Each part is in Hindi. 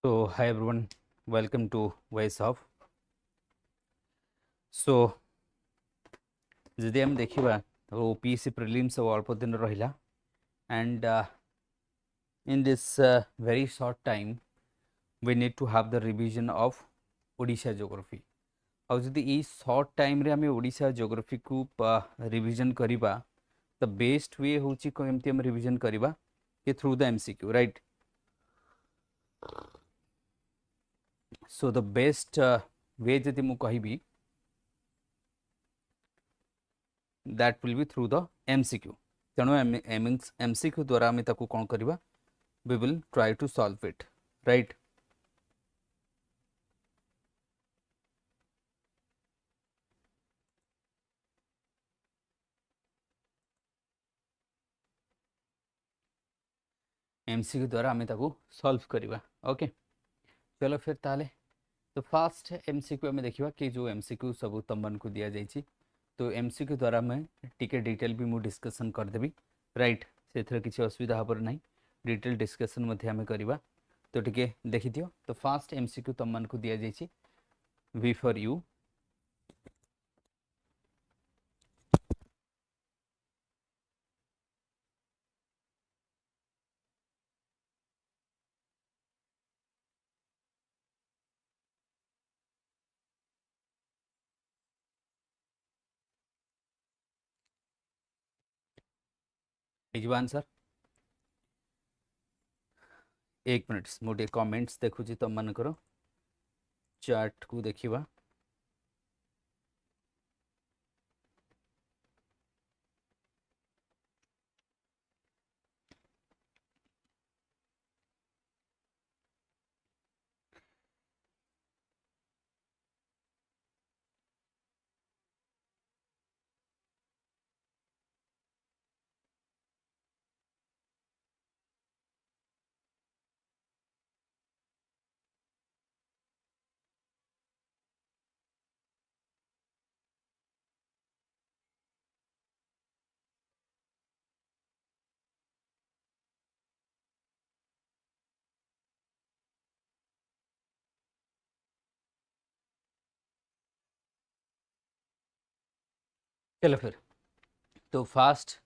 So, hi everyone, welcome to OAS Hub. So, जदि हम देखा OPSC prelims सब अल्प दिन रहा and in this very short time we need to have the revision of Odisha geography. ଆଉ ଯଦି ଏଇ ସର୍ଟ ଟାଇମ୍ରେ ଆମେ ଓଡ଼ିଶା ଜୋଗ୍ରାଫିକୁ ରିଭିଜନ୍ କରିବା ଦ ବେଷ୍ଟ ୱେ ହେଉଛି କେମିତି ଆମେ ରିଭିଜନ୍ କରିବା କି through the MCQ right. So the best we ଯଦି ମୁଁ କହିବି that will be through the MCQ. ତେଣୁ MCQ ଦ୍ୱାରା ଆମେ ତାକୁ କ'ଣ କରିବା, we will try to solve it, right? MCQ द्वारा आम सल्व करवा। ओके चलो फिर ताले तो फास्ट MCQ आम देखा कि जो MCQ सब तुम को दि जाइए तो MCQ द्वारा मैं टिके डिटेल भी मुझे डिस्कसन करदेवी राइट से किसी असुविधा हे ना डिटेल डिस्कसन आम करवा तो टिके देखी दियो। तो फास्ट MCQ तुम को दि जाइए V for you आंसर एक मिनट मुझे कमेंट्स देखुची तुम मानकर चार्ट को देखिवा। चलो फिर तो फास्ट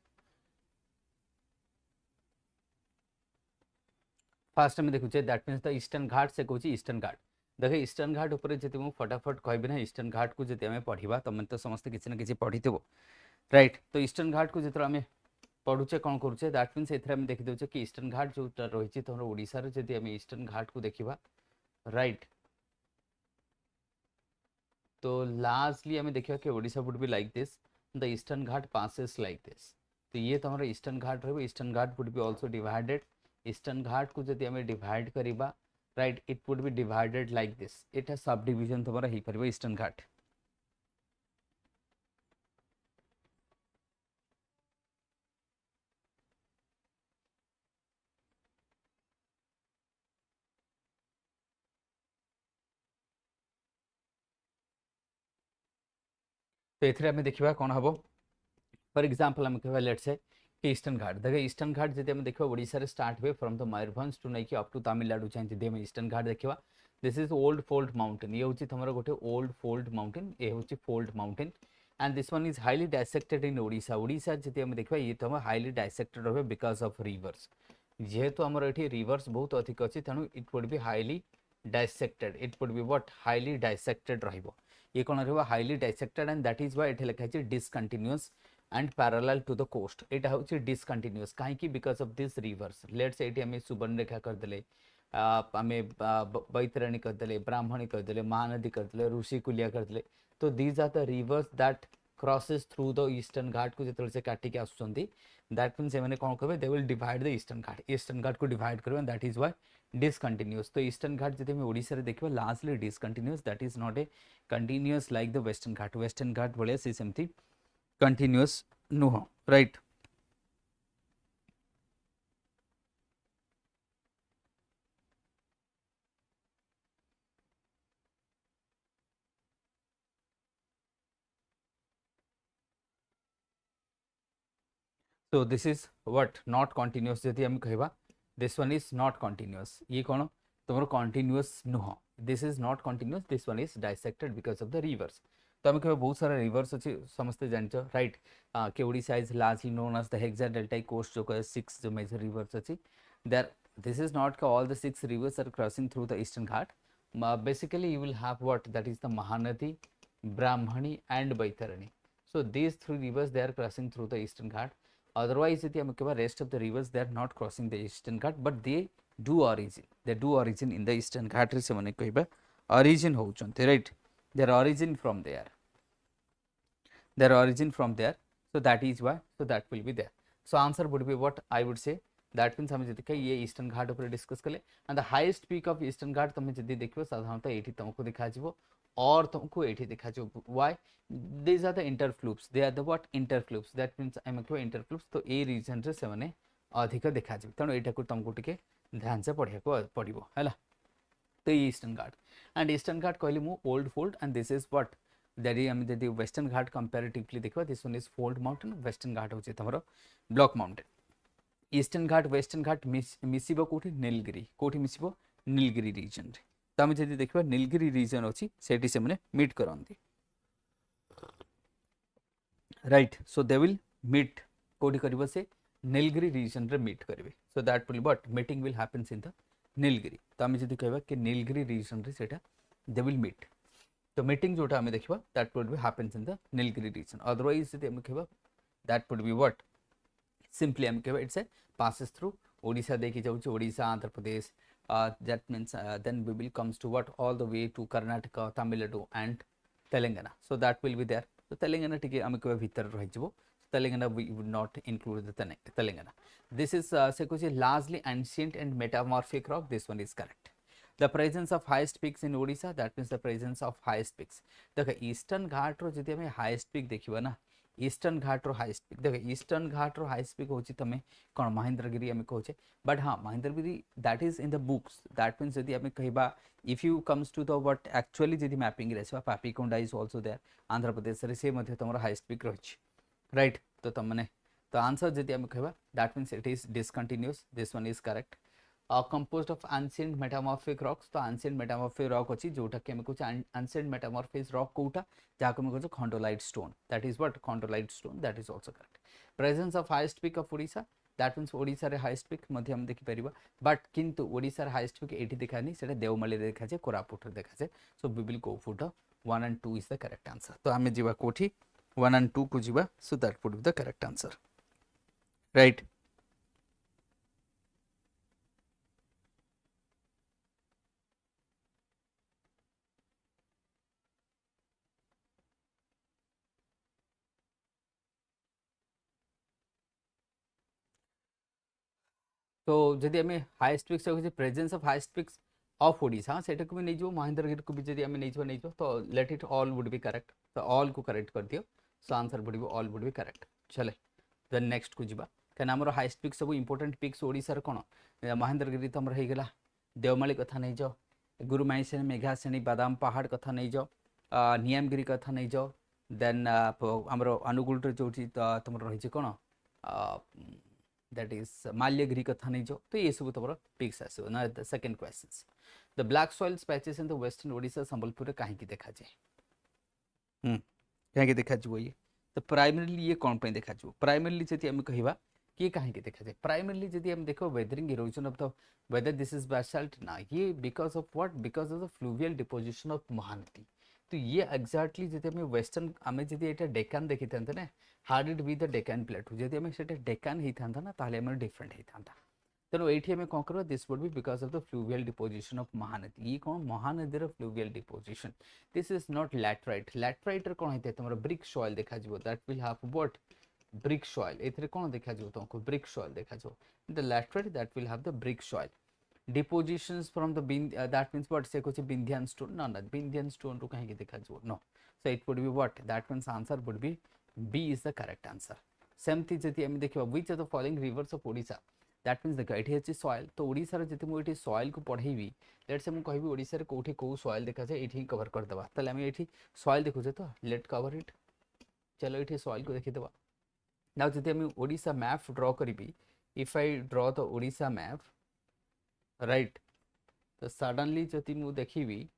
आम देखुचे दैट मीन्स द ईस्टर्न घाट से कहूँ ईस्टर्न घाट देख ईस्टर्न घाट उपर जी मुझे फटाफट कहबी ना ईस्टर्न घाट को जी आम पढ़ा तुम तो समस्त किसी ना कि पढ़ी राइट। तो ईस्टर्न घाट को जो आम पढ़ुचे कौन करुचे दैट मीन्स ये देखीदे कि ईस्टर्न घाट जो रही तुम ओडिशार जदि आम ईस्टर्न घाट को देखा राइट तो लार्जली आम देखा कि Odisha would be like this the eastern Ghat passes like this. तो ये तुम ईस्टर्न घाट रही eastern Ghat would be also divided eastern Ghat को जब आम डिवाइड करवा right it would be divided like this एटा सब डिविजन तुम हो पार ईस्टर्न घाट। तो ये देखा कौन हम फॉर एग्जांपल आम कह लेट्स से कि ईस्टर्न घाट देख ईस्टर्न घाट जब आम देखा ओडिशा रे स्टार्ट हुए फ्रॉम द मयूरभंज टू नहीं अप टू तमिलनाडु चाहे जब आम ईस्टर्न घाट देखा this is old fold mountain ये हूँ तुम गोटे ओल्ड फोल्ड माउंटेन ये हूँ fold mountain and this one is highly dissected in Odisha Odisha जब आम देखा ये तुम हाईली डायसेक्टेड रहे बिकज ऑफ रिवर्स जेहेतु आमर ये रिवर्स बहुत अधिक अच्छी तेणु it would be highly dissected it would be what highly dissected रहिबो ये कौन रहा highly dissected and that is why ये लिखा है discontinuous and parallel to the coast एटा हूँ डिसकंटिन्यूअस कहीं because of this rivers let's ये आम सुवर्णरेखा करदे आम बैतरणी करदे ब्राह्मणी करदे महानदी करदे ऋषिकुलिया करदे तो these are the rivers that crosses through the eastern Ghat को जो से काटिक आसुँच दैट मीन्स से कौन कहे they will divide the eastern Ghat को डिवाइड कर दैट इज व्हाई डिसकंटिन्यूअस। तो ईस्टर्न घाट जब आम ओडिशा रे देखा largely discontinuous that is not a continuous like the western Ghat भाया सी सेमती कंटिन्यूअस नुह right. So this is what not continuous जदि हम कहवा this one is not continuous ये कौन तुम कंटिन्यूअस नुह this is not continuous this one is dissected because of the reverse तो आम कह बहुत सारा रिवर्स अच्छी समस्ते जान राइट कि Odisha is largely known as the hexa delta coast जो कहे 6 जो मेजर रिवर्स अच्छी there this is not all the 6 rivers are crossing through the eastern ghat basically you will have what that is the Mahanadi, Brahmani and Baitarani. So these 3 rivers they are crossing through the eastern ghat. Otherwise the rest of the rivers they are not crossing the eastern ghat but they do origin in the eastern ghat re semane kaiba origin hochante right their origin from there so that is why so that will be there so answer would be what I would say that means हमें जब ये ईस्टर्न घाट ऊपर डिस्कस कले and the highest peak of eastern Ghat तुम जब देखो साधारणतः एठी तुमको देखा जीवो और तुमको एठी देखा जीवो why these are the interfluves they are the what interfluves that means I को इंटरफ्लूप्स तो ए रीजन रे से माने अधिक देखा जीव तनो एटा को तुमको टिके ध्यान से पढ़िया को पड़िबो हैला तो ये eastern Ghat and eastern Ghat कहली मु old fold and this is what that is हम जदी वेस्टर्न घाट कंपैरेटिवली देखो this one is fold mountain western Ghat होची तमरो block mountain eastern Ghat western Ghat मिसिबो कोठी नीलगिरी कोठी मिसिबो नीलगिरी रीजन रे त हम जदी देखबा नीलगिरी रीजन अछि सेठी से माने मीट करंती right so they will meet कोठी करबो से नीलगिरी रीजन रे मीट करबे so that will what meeting will happens in the Nilgiri त हम जदी कहबा कि नीलगिरी रीजन रे सेटा दे विल मीट तो मीटिंग जोटा हम देखबा that will be happens in the Nilgiri region otherwise जदी हम कहबा that will be what simply I'm given it's a passes through Odisha dekhi jauchi Odisha Andhra Pradesh that means then we will comes to what all the way to Karnataka Tamil Nadu and Telangana so that will be there so Telangana tike ame koe bhitar rahi jibo Telangana we would not include the Telangana this is se kuch largely ancient and metamorphic rock this one is correct the presence of highest peaks in Odisha that means the presence of highest peaks dekha eastern ghat ro jodi ame highest peak dekhiba na eastern Ghat रो हाईएस्ट पीक देख ईस्टर्न घाट रो हाईएस्ट पीक होची तमे कोन महेंद्रगिरी हमें कहचे बट हां Mahendragiri that is in the books that means यदि हमें कहबा if you comes to the what actually यदि मैपिंग रेसवा Papikonda is also there Andhra Pradesh रे से मध्ये तमरो हाईएस्ट पीक रहची राइट तो तमने तो आंसर यदि हमें कहबा that means it is discontinuous this one is correct composed of ancient metamorphic rocks तो ancient metamorphic rock अछि जोटा के हम कुछ ancient metamorphic rock कोटा जाको हम कुछ chondrolite stone that is what chondrolite stone that is also correct presence of highest peak of Odisha that means Odisha रे highest peak मध्ये हम देखि परिबा but किंतु Odisha रे highest peak एठी देखानी सेटा देवमाली रे देखा जे कोरापुट रे देखा जे so we will go for the 1 and 2 is the correct answer तो हमें जीवा कोठी 1 and 2 को जीवा so that would be the correct answer right तो जदि हमें हाईएस्ट पिक्स होछि presence of highest peaks of Odisha सेटा को भी नै जो महेंद्रगिरी को भी जदि हमें नै जो तो let it all would be correct तो ऑल को करेक्ट कर दियो सो answer would be all would be correct चले देन नेक्स्ट को जिबा कना हमर हाईएस्ट पिक्स सब इंपोर्टेंट पिक्स ओडिशा रे कोन महेंद्रगिरी तो हमर हे गेला देवमाली कथा नै जो गुरुमाईसेन मेघासेनी बादाम पहाड़ कथा नै जो नियमगिरी कथा नै जो देन हमर अनुगुल रे जोठी तमर रहि छै कोन that is Malyagiri कथा नहीं जो तो ये सब तमरो पिक्स आसो ना the second questions the black soil patches in the western Odisha Sambalpur काहे की देखा जाय काहे की देखा जो ये तो प्राइमरीली ये कोन पे देखा जो प्राइमरीली जति हम कहिबा कि काहे की देखा जाय प्राइमरीली जति हम देखो weathering erosion of the weather this is Basalt ना ये because of what because of the fluvial deposition of Mahanadi तो ये एग्जैक्टली जति हमें वेस्टर्न हमें जति एटा डेकान देखि तंत ने hard it be the Deccan प्लेटू जदि हमें सेटा डेकान ही था ना ताले हमें डिफरेंट ही था तेणु ये हमें कौन करवा this would be because of the fluvial deposition of Mahanadi ये कौन महानदी रो fluvial deposition this is not laterite कौन होते तुम ब्रिक सॉइल देखा जीवो that will have what brick soil एथरे कौन देखा जीवो तुमको ब्रिक सॉइल देखा जीवो the laterite that will have the brick soil depositions from the that means what say कुछ Vindhyan stone no Vindhyan stone ru kahe देखा जीवो no so it would be what that means answer would be B is the correct answer same thing जति हम देखिबा which of the following rivers of Odisha that means the एठी अछि soil तो ओडिसा रे जति मु एठी soil को पढेबी लेट्स से मु कहबी ओडिसा रे कोठी को soil देखा जाय एठी कवर कर देबा तले हम एठी soil देखु जे तो लेट कवर इट चलो एठी soil को देखि देबा नाउ जति हम ओडिसा मैप ड्रा करबी if I draw the Odisha map right तो सडनली जदि मु देखी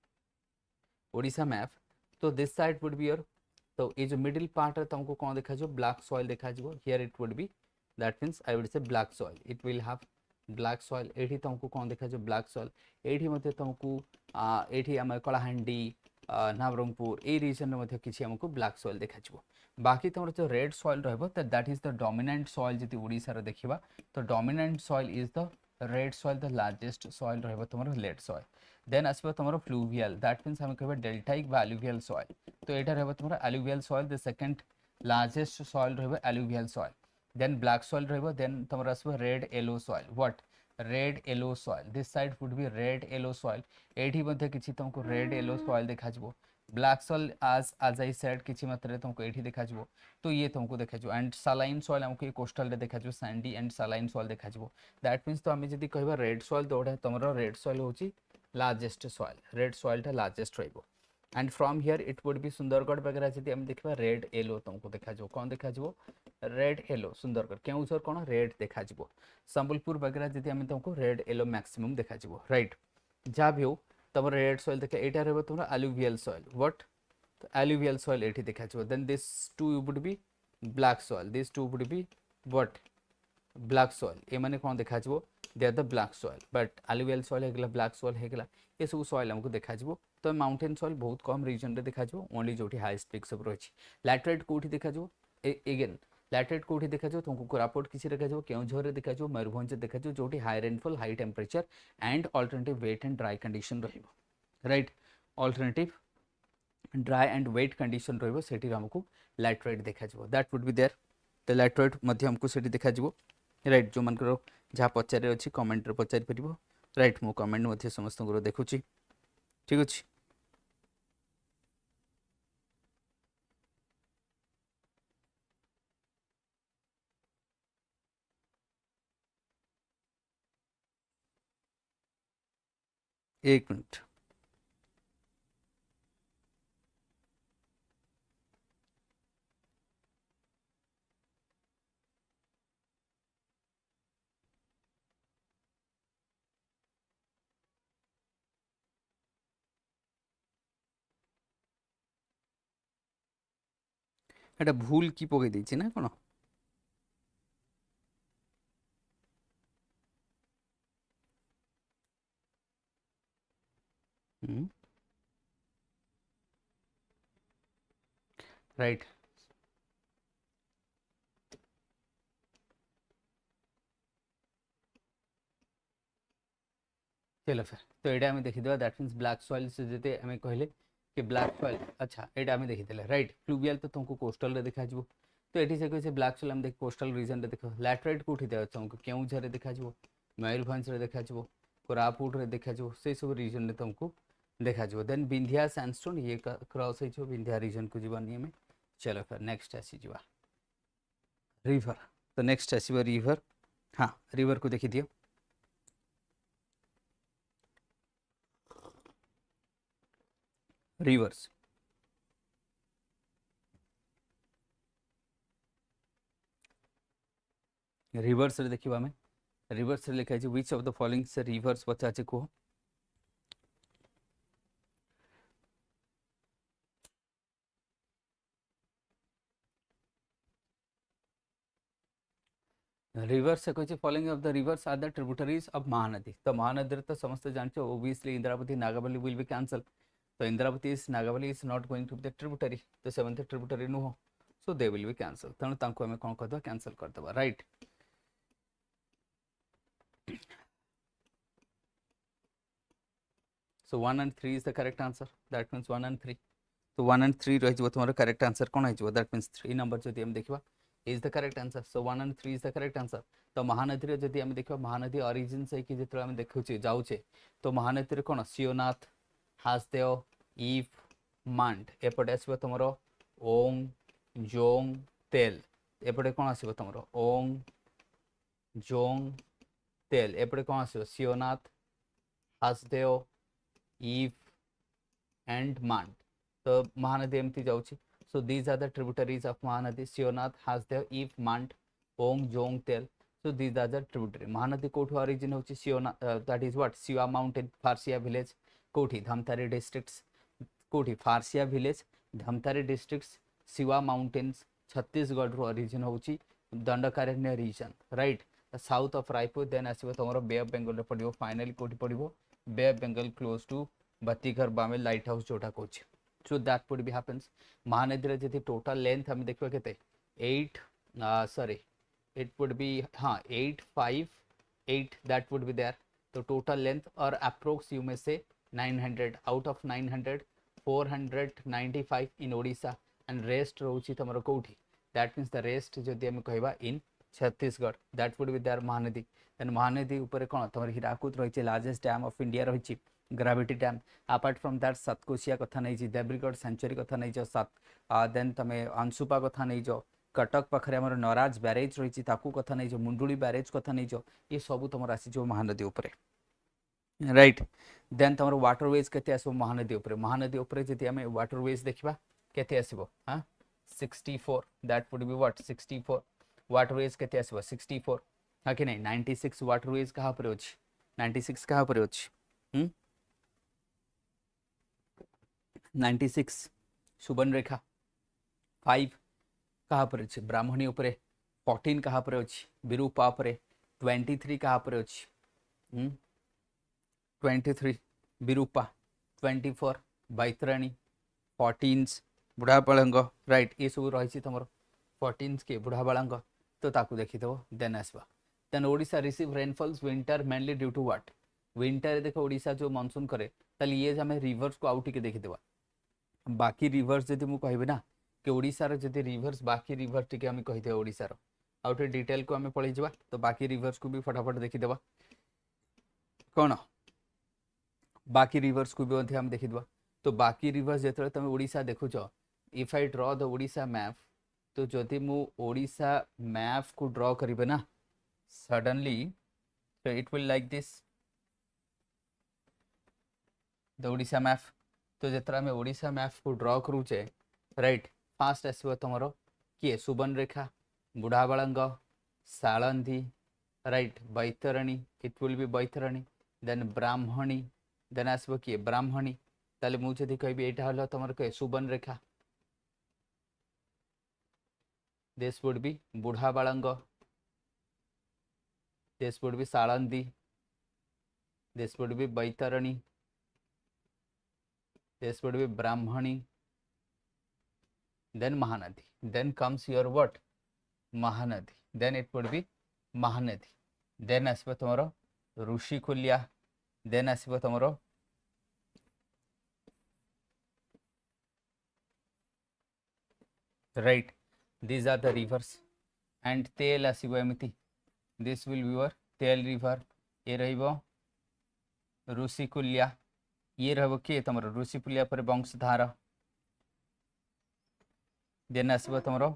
ओडिशा मैप तो this side would be your, तो ये जो मिडिल पार्ट है तुमको कौन देखा जो ब्लैक सॉइल देखा जो here it would B, that means I would से black soil, it will have black soil. एठी तुमको कौन देखा जो ब्लैक सॉइल, एठी मते तुमको एठी हम कलाहांडी नवरंगपुर ए रीजन में किसी हमको ब्लैक सॉइल देखा जो। बाकी तुम जो रेड सॉइल रहबो तो that is the dominant soil, जति ओडिसा रो देखिबा तो dominant soil is the red soil, the largest soil रहबो तुमरो रेड सॉइल। देन आसबो तुमरो फ्लूवियल, दैट मीन्स हम कहबे डेल्टाइक बा एलुवियल सॉइल, तो एटा रहबो तुमरो alluvial soil, the second largest soil रहबो alluvial soil. Then black soil रहबो, देन तुमरो आसबो red yellow soil, what red yellow soil, this side would B red yellow soil, एठी मध्ये किछि तुमको रेड येलो सॉइल देखा जबो। ब्लैक सॉइल आज आई सेड किछि मात्रा तुमको एठी देखा जबो, तो ये तुमको देखा जो। एंड सलाइन सॉइल हमको ये कोस्टल रे देखा जो, सैंडी एंड सलाइन सॉइल देखा जबो। दैट मीन्स तो हमें जदि कहबा रेड सॉइल तो ओटा तुमरो रेड सॉइल होची लार्जेस्ट सॉइल, रेड सॉइल टा लार्जेस्ट रहबो। And from here it would B Sundargarh वगैरह जदि हम देखबा रेड येलो तुमको देखा जो, कौन देखा जो रेड येलो सुंदरगढ़, केउझर कौन रेड देखा जबो, संबलपुर वगैरह जदि हम तुमको रेड येलो मैक्सिमम देखा जबो, राइट। जा भी हो तब रेड सॉइल देखा एटा रहबो तुमरो एलुवियल सॉइल, व्हाट तो एलुवियल सॉइल एठी देखा जबो। Then this two would be black soil, this two would be what black soil, ए माने कौन देखा जबो they are the black soil, but alluvial soil हेगला ब्लैक सॉइल हेगला ये सब सॉइल हमको देखा जबो। तो माउंटेन सॉइल बहुत कम रीजन रे देखा जबो, ओनली जोठी हाईएस्ट पीक सब रही। लैटराइट कोठी देखा जबो, अगेन लैटराइट कोठी देखा जो तुमको कोरापुट किसी देखा जो, केउझर रे देखा जो, मयूरभंज देखा जो, जोठी high rainfall high temperature and alternative wet and dry condition रहिबो, right. Alternative dry and wet condition रहिबो सेठी हमको लैटराइट देखा जबो, दैट वुड बी देयर। तो लैटराइट मध्य हमको सेठी देखा जबो, राइट। जो मनकर जहाँ पचारे अच्छी कमेंट रे पचारि परिबो, राइट। मो कमेंट मध्य समस्त देखुची, ठीक अछि। एक मिनट, এটা ভুল কি পকাই দিয়েছি না কোন, রাইট। चलो फिर तो ये आम देखीद, दैट मीन्स ब्लैक सॉइल से जते आम कहले कि ब्लैक सॉइल, अच्छा ये आम देखीदे, राइट। फ्लूवियल तो तुमको कोस्टल रे देखा जबो, तो ये से कहे ब्लैक सॉइल हम देख कोस्टल रीजन रे देख। लैटराइट कोठी दे तुमको केउझर रे देखा जबो, मयूरभंज रे देखा जबो, कोरापुट रे देखा जबो, से सब रीजन रे तुमको देखा जबो। देन विंध्या सैंडस्टोन ये क्रॉस हो विंध्या रीजन को जीवन में। चलो फिर नेक्स्ट आसीजा रिवर, तो नेक्स्ट आसो रिवर, हाँ रिवर को देखी दियो। रिवर्स रिवर्स रे देखिबा हमें, रिवर्स रे लिखा है व्हिच ऑफ द फॉलोइंग से रिवर्स पचाचे को। रिवर्स से कहे following of the rivers are the tributaries of Mahanadi, तो महानदी तो समस्त जानते हो obviously Indravati Nagavali will be cancel, तो Indravati is Nagavali is not going to be the tributary, तो सेवन ट्रिब्यूटरी नुह, so they will be cancel, तेणु तांको हमें कौन करदे कैंसल करदे, right. So 1 and 3 is the correct answer. That means 1 and 3. So 1 and 3 रही जो तुम्हारा correct answer कौन है जो, that means 3 number जो हम देखिबा is the correct answer. So 1 and 3 is the correct answer. तो महानदी रे जदि हम देखिबा महानदी origin से कि जेतरा हम देखुचे जाउचे, तो महानदी रे कोन सियोनाथ, हासदेव, ईव, मांड, एपटे आसीबो तमरो ओंग, जोंग, तेल, एपटे कोन आसीबो तमरो ओंग, जोंग, तेल, एपटे कोन आसीबो सियोनाथ, हासदेव, ईव एंड मांड, तो महानदी एमती जाउची। So these are the tributaries of Mahanadi, Seonath, Hasdeo, Ib, Mand, Ong, Jong, Tel, So these are the tributary. Mahanadi कोठु origin होची सियोना, that is what Siwa mountain, फारसिया village, कोठी धमतारी districts, कोठी फारसिया village, धमतारी districts, सिवा mountains, छत्तीसगढ़ रो origin होची Dandakaranya region, right? The south of Raipur, then आसीबो तमरो Bay of Bengal रे पडिबो, finally कोठी पडिबो Bay of Bengal close to बत्तीघर बामे लाइट हाउस जोटा Kochi. So that would be happens. Mahanadi रे जति total length हम देखबो केते 8 sorry it would be 858 that would be there. So total length or approx you may say 900, out of 900 495 in Odisha and rest rochi tamaro kouthi, that means the rest jodi ame kahiba in Chhattisgarh, that would be there Mahanadi. Then Mahanadi upare kon tamar Hirakud rohiche, largest dam of India rohiche gravity dam. Apart from that Satkosia कथा नहीं जी, देब्रिगढ़ सेंचुरी कथा नहीं जो सात, देन तमे अंशुपा कथा नहीं जो, कटक पाखरे हमर नराज बैरेज रही ताकू कथा नहीं जो, मुंडुली बैरेज कथा नहीं जो, ये सब तुम आसी जो महानदी उपरे, राइट. देन तुम वाटरवेज केते आसो महानदी उपरे, महानदी उपरे जति हमें वाटरवेज देखिबा केते आसीबो, हां 64, that would be what 64. Waterways केते आसीबो 64, हा कि नहीं 96 वाटरवेज कहां पर अछि, 96 कहां पर अछि 96 सुबर्णरेखा 5 कहाँ पर अच्छे ब्राह्मणी उपरे, 14 कहाँ पर अच्छी विरूपा उपरे, 23 कहाँ पर अच्छी 23 विरूपा, 24 बैतरणी, 14 बुढ़ाबालंग, राइट. ये सब रही तुम 14 के बुढ़ाबालंग, तो ताकू देखीदेव. देन आसवा then Odisha receive rainfalls winter mainly due to what, winter देख ओडिशा जो मानसून करे ताले ये आम रिवर्स को आउ टिके देखीदेवा. बाकी रिवर्स जदि मु कहबे ना कि ओडिशार जदि रिवर्स बाकी रिवर्स टिके आम कहीदे ओडिशार आउ टे डिटेल को आम पढ़ी जावा, तो बाकी रिवर्स को भी फटाफट देखीदेवा. कौन बाकी रिवर्स को भी आम देखीदेवा. तो बाकी रिवर्स जो तुम ओडिशा देखुच, if I draw the Odisha map, तो जदि मु ओडिशा मैप को ड्रॉ करिबे ना suddenly, so it will like this the Odisha map. तो जतरा आम ओडिशा मैप को ड्रॉ करूचे, राइट, फास्ट आसो तुम किए Subarnarekha, Budhabalang, Salandi, right, Baitarani, it will be Baitarani, then Brahmani, then आसो किए ब्राह्मणी. ताले मुझे कहबी एटा हलो तुम कहे Subarnarekha, this would be Budhabalang, this would be Salandi, this would be Baitarani, this would be Brahmani, then Mahanadi, then comes your what Mahanadi, then it would be Mahanadi, then asba tomorrow Rushikulya, then asba tomorrow right, these are the rivers. And Tail asibo emiti, this will be your Tail river, ye rahibo Rushikulya, ये रहो किए तुम ऋषिपुलिया पर वंशधार, देन आसब तुम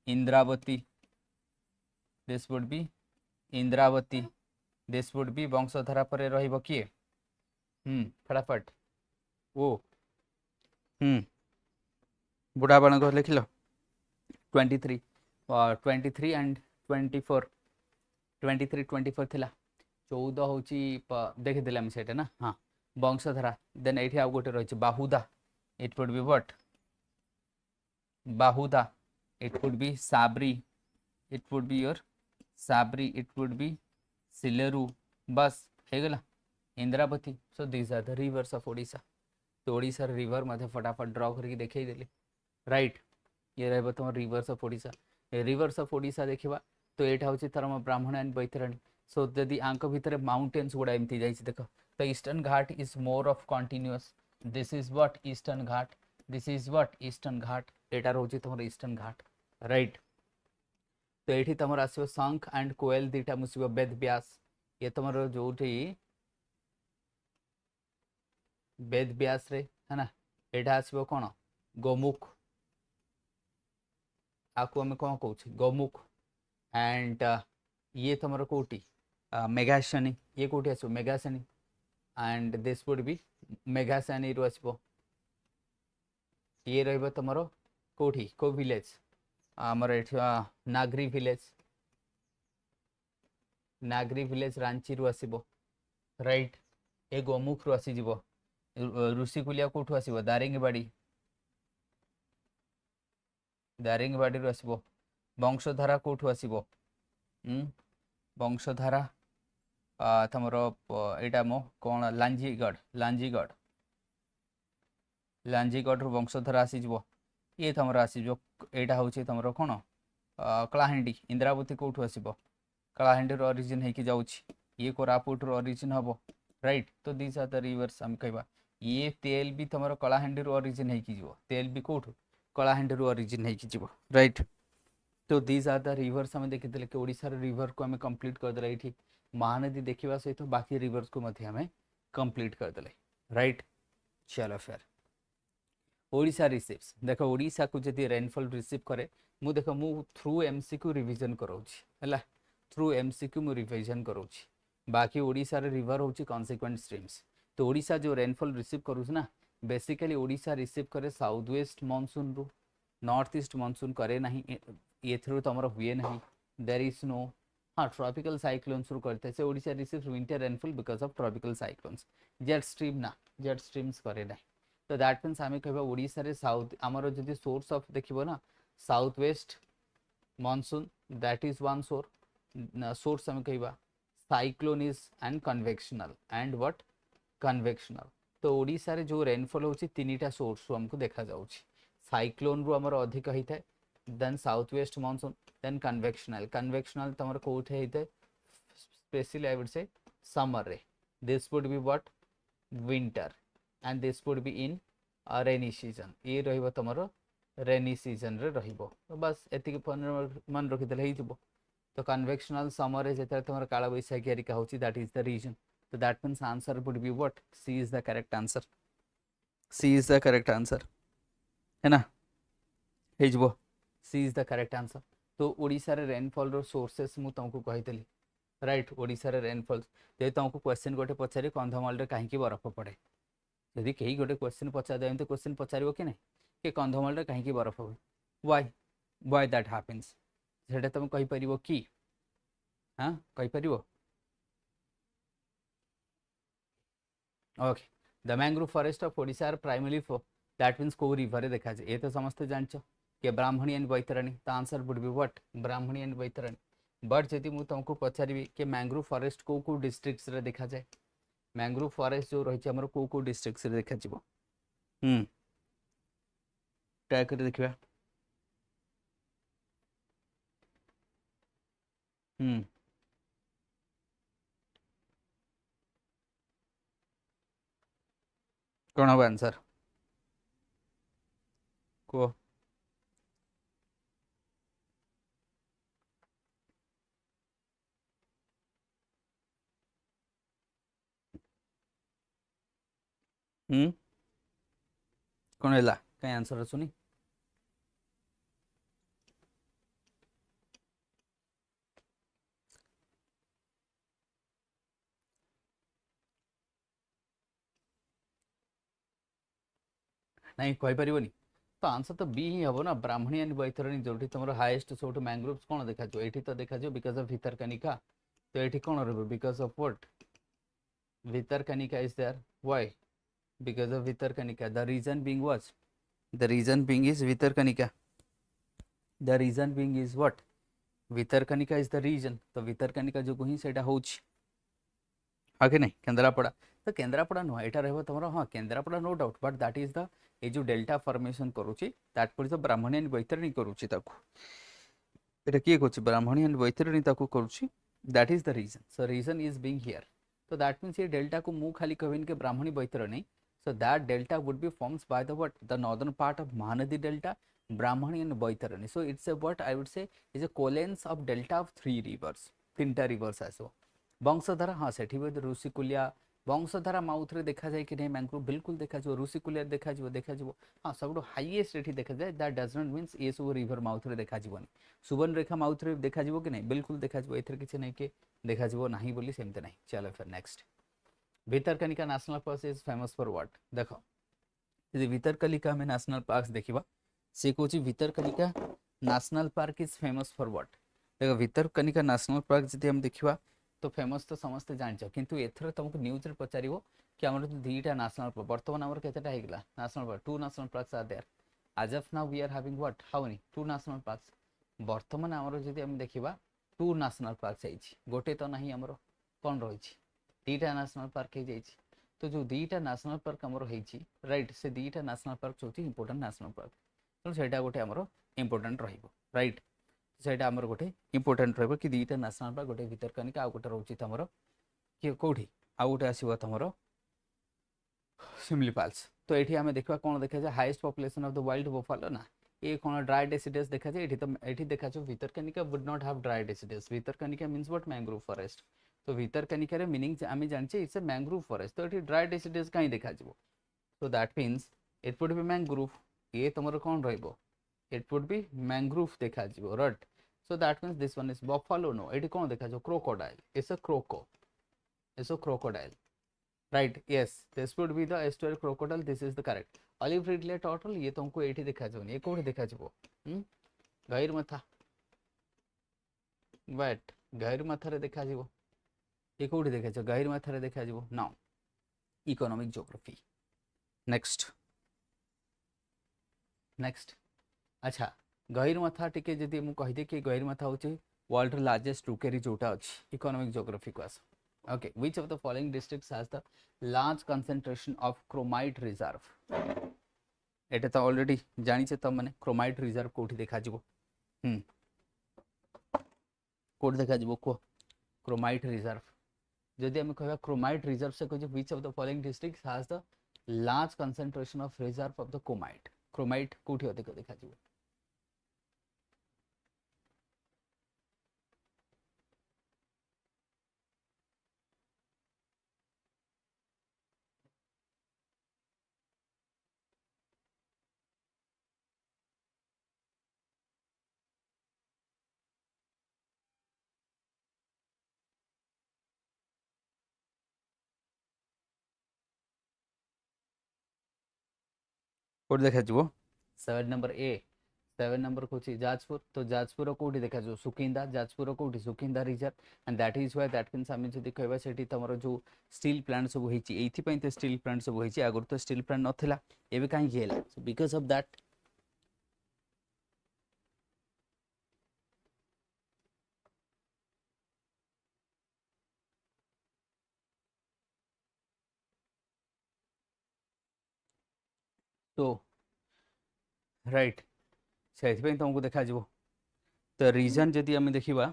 Indravati, this would be Indravati, this would be Vamsadhara पर रहिबो किए फटाफट ओ बुढ़ाबालंग लिख लो 23 23 एंड 24 23 24 थिला 14 होची देखिदेले हम सेटा ना, हाँ वंशधारा. देन ये आउ गोटे रही Bahuda, it would be what Bahuda, it would be Sabari, it would be your Sabari, it would be Sileru, बस हो गला Indravati. So these are the rivers of Odisha. तो ओडिशा रिवर मध्य फटाफट ड्रॉ करके देखई देली, राइट. ये रहबो तुम reverse of Odisha. Reverse of Odisha देखिबा तो एटा होची तरम ब्राह्मण एंड बैतरणी. सो यदि आंक भितर माउंटेन्स गुड़ा एमती जाइछि देख, the eastern ghat is more of continuous, this is what eastern ghat, this is what eastern ghat, एटा रोची तुम eastern ghat, right. तो ये तुम आसो शंख एंड कोयल दीटा मुसिब बेद व्यास, ये तुम जो बेद व्यास रे है ना, एटा आसो कौन गोमुख, आपको आम कौन कौच गोमुख. एंड ये तुम कौटी मेघाशनी, ये कौटी आसो मेघाशनी, and this would be मेघाशनी रु आसबो. ये रहिबो तमरो कोठी को विलेज आमर एठी नागरी विलेज, नागरी विलेज रांची रु आसीबो राइट ए गोमुख रु आसी जीवो ऋषिकुलिया कोठु आसीबो दारिंगबाड़ी रु आसीबो वंशधारा कोठु आसीबो वंशधारा तमर एटा मो कोन लांजीगढ़ वंशधारा आसी जीवो ये तमर आसी जो एटा होची तमर कोन कलाहांडी इंद्रावती कोठु आसीबो कलाहांडी रो ओरिजिन हेकी जाउची ये कोरापुट रो ओरिजिन हबो राइट तो दिस आर द रिवर्स हम कहबा ये तेल भी तमर कलाहांडी रो ओरिजिन हेकी जीवो तेल भी कोठु कलाहांडी रो ओरिजिन हेकी जीवो राइट तो दिस आर द रिवर्स हम देखितले कि ओडिसा रो रिवर को हमें कंप्लीट कर देला एठी महानदी देखिबा सहित बाकी रिवर्स को मध्य हमें कंप्लीट कर देले राइट चलो फिर ओडिसा रिसीव्स देखो ओडिसा को जदी रेनफॉल रिसीव करे मु देखो मु थ्रू एमसीक्यू रिवीजन करोछि हला थ्रू एमसीक्यू मु रिवीजन करोछि बाकी ओडिसा रे रिवर होछि कॉन्सिक्वेंट स्ट्रीम्स तो ओडिसा जो रेनफॉल रिसीव करूछ ना बेसिकली ओडिसा रिसीव करे साउथ वेस्ट मानसून रु नॉर्थ ईस्ट मानसून करे नहीं ये थ्रू तमरो हुए नहीं देयर इज नो हाँ ट्रॉपिकल साइक्लोन्स रु करते से Odisha receives winter rainfall because of tropical cyclones jet stream ना जेट स्ट्रीम्स करे नहीं तो दैट मीन्स आम कह ओडिसा रे साउथ आमर जदि सोर्स ऑफ देखिबो ना south west monsoon that is one source आम कहबा cyclone is and convectional and what convectional तो ओडिसा रे जो रेनफॉल होची तीनटा सोर्स हमको देखा जाउची साइक्लोन रु हमर अधिक होता है then south west monsoon then convectional तमर कोठे होता है especially I would say summer रे this would be what winter and this would be in rainy season ये रहिबो तमर रेनी सीजन रे रहिबो तो बस एतिक मन रखि देले हिजबो तो कन्वेक्शनल समर रे जेते तमर काला बैसाखी एरिका होची दैट इज द रीजन तो that means answer would be what C is the correct answer C is the correct answer है ना हिजबो C is the correct answer तो ओडिसा रे रेनफॉल रो सोर्सेस मु तुमको कहितली राइट ओडिसा रे रेनफॉल जे तुमको क्वेश्चन गोटे पचारे कंधमाल रे काहे की बरफ पड़े यदि कहीं गोटे क्वेश्चन पचार दे तो क्वेश्चन पचार कि नहीं कि कंधमाल रे काहे की बरफ हुए व्हाई दैट हैपेंस सेटा तुम कहि परिबो कि हां कहि परिबो okay the mangrove forest of Odisha are primary for that means को रिवर देखा जाए ये तो समस्त जानछ कि Brahmani and Baitarani the answer would be what Brahmani and Baitarani but जदि मु तुमको पचारिबी कि मैंग्रोव फॉरेस्ट को डिस्ट्रिक्ट्स रे देखा जाए मैंग्रोव फॉरेस्ट जो रही हमर को डिस्ट्रिक्ट्स रे देखा जिवो ट्राई कर देखिबा कौन हम आंसर को कौन है कहीं आंसर सुनी नहीं कहि परिबोनी तो आंसर तो बी ही हबो ना ब्राह्मणी एंड बैतरणी जोठी तुमर हाईएस्ट सोट मैंग्रोव्स कोन देखा जो एठी तो देखा जो बिकॉज ऑफ भितरकनिका तो एठी कोन रहबो because of what Bhitarkanika is there why because of Vitarkanika the reason being was the reason being is Vitarkanika the reason being is what Vitarkanika is the region तो Vitarkanika जो कहीं सेटा होची आगे नहीं केंद्रापड़ा तो केंद्रापड़ा नुह एटा रहबो तमरो हां Kendrapara no doubt but that is the a जो डेल्टा फॉर्मेशन करूची दैट पर द ब्राह्मणी एंड बैतरणी करूची ताकू एटा की कोची ब्राह्मणी एंड बैतरणी ताकू करूची that is the region so region is being here तो दैट मींस ये डेल्टा को मु खाली कहबिन के Brahmani Baitarani so that delta would be formed by the what the northern part of Mahanadi delta Brahmani and Baitarani so it's a what I would say is a colons of delta of three rivers तीनटा rivers आसो वंशधारा हाँ सेठी भी ऋषिकुलिया वंशधारा माउथ रे देखा जाए कि नहीं मैंग्रोव बिल्कुल देखा जो ऋषिकुलिया देखा जो हाँ सब हाईएस्ट एठी देखा जाए दैट डज नॉट मींस ये सब रिवर माउथ रे देखा जीवनी सुबर्ण रेखा माउथ रे देखा जीवो कि नहीं बिल्कुल देखा जीवो एथर किछि नहीं के देखा जीवो नहीं बोली सेमते नहीं चलो फिर next Bhitarkanika national park is famous for what देखो यदि भितरकनिका में नेशनल पार्क देखिबा से Kochi Bhitarkanika national park is famous for what देखो भितरकनिका नेशनल पार्क जदि हम देखिबा तो फेमस तो समस्त जानछ किंतु एथर तुमको न्यूज रे पचारिबो कि हमर दुईटा नेशनल पार्क वर्तमान हमर केतेटा हेगला national park two national parks are there as of now we are having what how many two national parks वर्तमान हमर जदि हम देखिबा टू नेशनल पार्क्स आइछि गोटे तो नाही हमर कोन रहिछि दीटा नेशनल पार्क हे जाइछि तो जो दीटा नेशनल पार्क हमर हेछि राइट से दीटा नेशनल पार्क होछि इंपोर्टेंट नेशनल पार्क तो सेटा गोटे हमर इंपोर्टेंट रहिबो राइट सेटा हमर गोटे इंपोर्टेंट रहिबो कि दीटा नेशनल पार्क गोटे भीतर कनिका आ गोटे रहउछि तमरो कि कोठी आ गोटे आसीबो तमरो सिमलीपाल्स तो एठी हमें देखबा कोन देखा जाय highest population of the wild buffalo ना ये कोन ड्राई डेसिडस देखा जाय एठी तो एठी देखा जो Bhitarkanika would not have dry deciduous Bhitarkanika means what mangrove forest तो भितरकनिका रे मीनिंग आमी जानचे इट्स अ मैंग्रोव फॉरेस्ट तो एठी ड्राई डेसिडस काई देखा जिवो so that means it would be mangrove ये तमरो कोन रहइबो it would be mangrove देखा जिवो right so that means this one is buffalo no एठी कोन देखा जो crocodile it's a crocodile right yes this would be the estuary crocodile this is the correct olive ridley turtle ये तुमको एठी देखा जोनी ये कोठी देखा जिवो गैर माथा बट गैर माथा रे देखा जिवो ये कोठी देखा जो गैर माथा रे देखा जिवो नाउ इकोनॉमिक ज्योग्राफी नेक्स्ट अच्छा गैर माथा टिके जदि मु कहि दे कि गैर माथा होची वर्ल्ड लार्जेस्ट टुकेरी जोटा अछि इकोनॉमिक ज्योग्राफी को आस okay which of the following districts has the large concentration of chromite reserve एटा तो ऑलरेडी जानि छे त माने क्रोमाइट रिजर्व कोठी देखा जिवो कोठी देखा जिवो को क्रोमाइट रिजर्व जदि हम कहबा क्रोमाइट रिजर्व से कहि which of the following districts has the large concentration of reserve of the chromite कोठी अधिक देखा जिवो कोठी देखा जिवो 7 number A 7 number Kochi Jajpur तो जाजपुर कोठी देखा जो सुकिंदा जाजपुर कोठी Sukinda reserve and that is why that means हम जदी कहबा सेठी तमरो जो स्टील प्लांट सब होईची एथि पई ते स्टील प्लांट सब होईची आगर तो स्टील प्लांट नथिला एबे काई गेला सो बिकॉज़ ऑफ दैट तो राइट सेथि पई तुमको देखा जिवो तो रीजन जदी हम देखिबा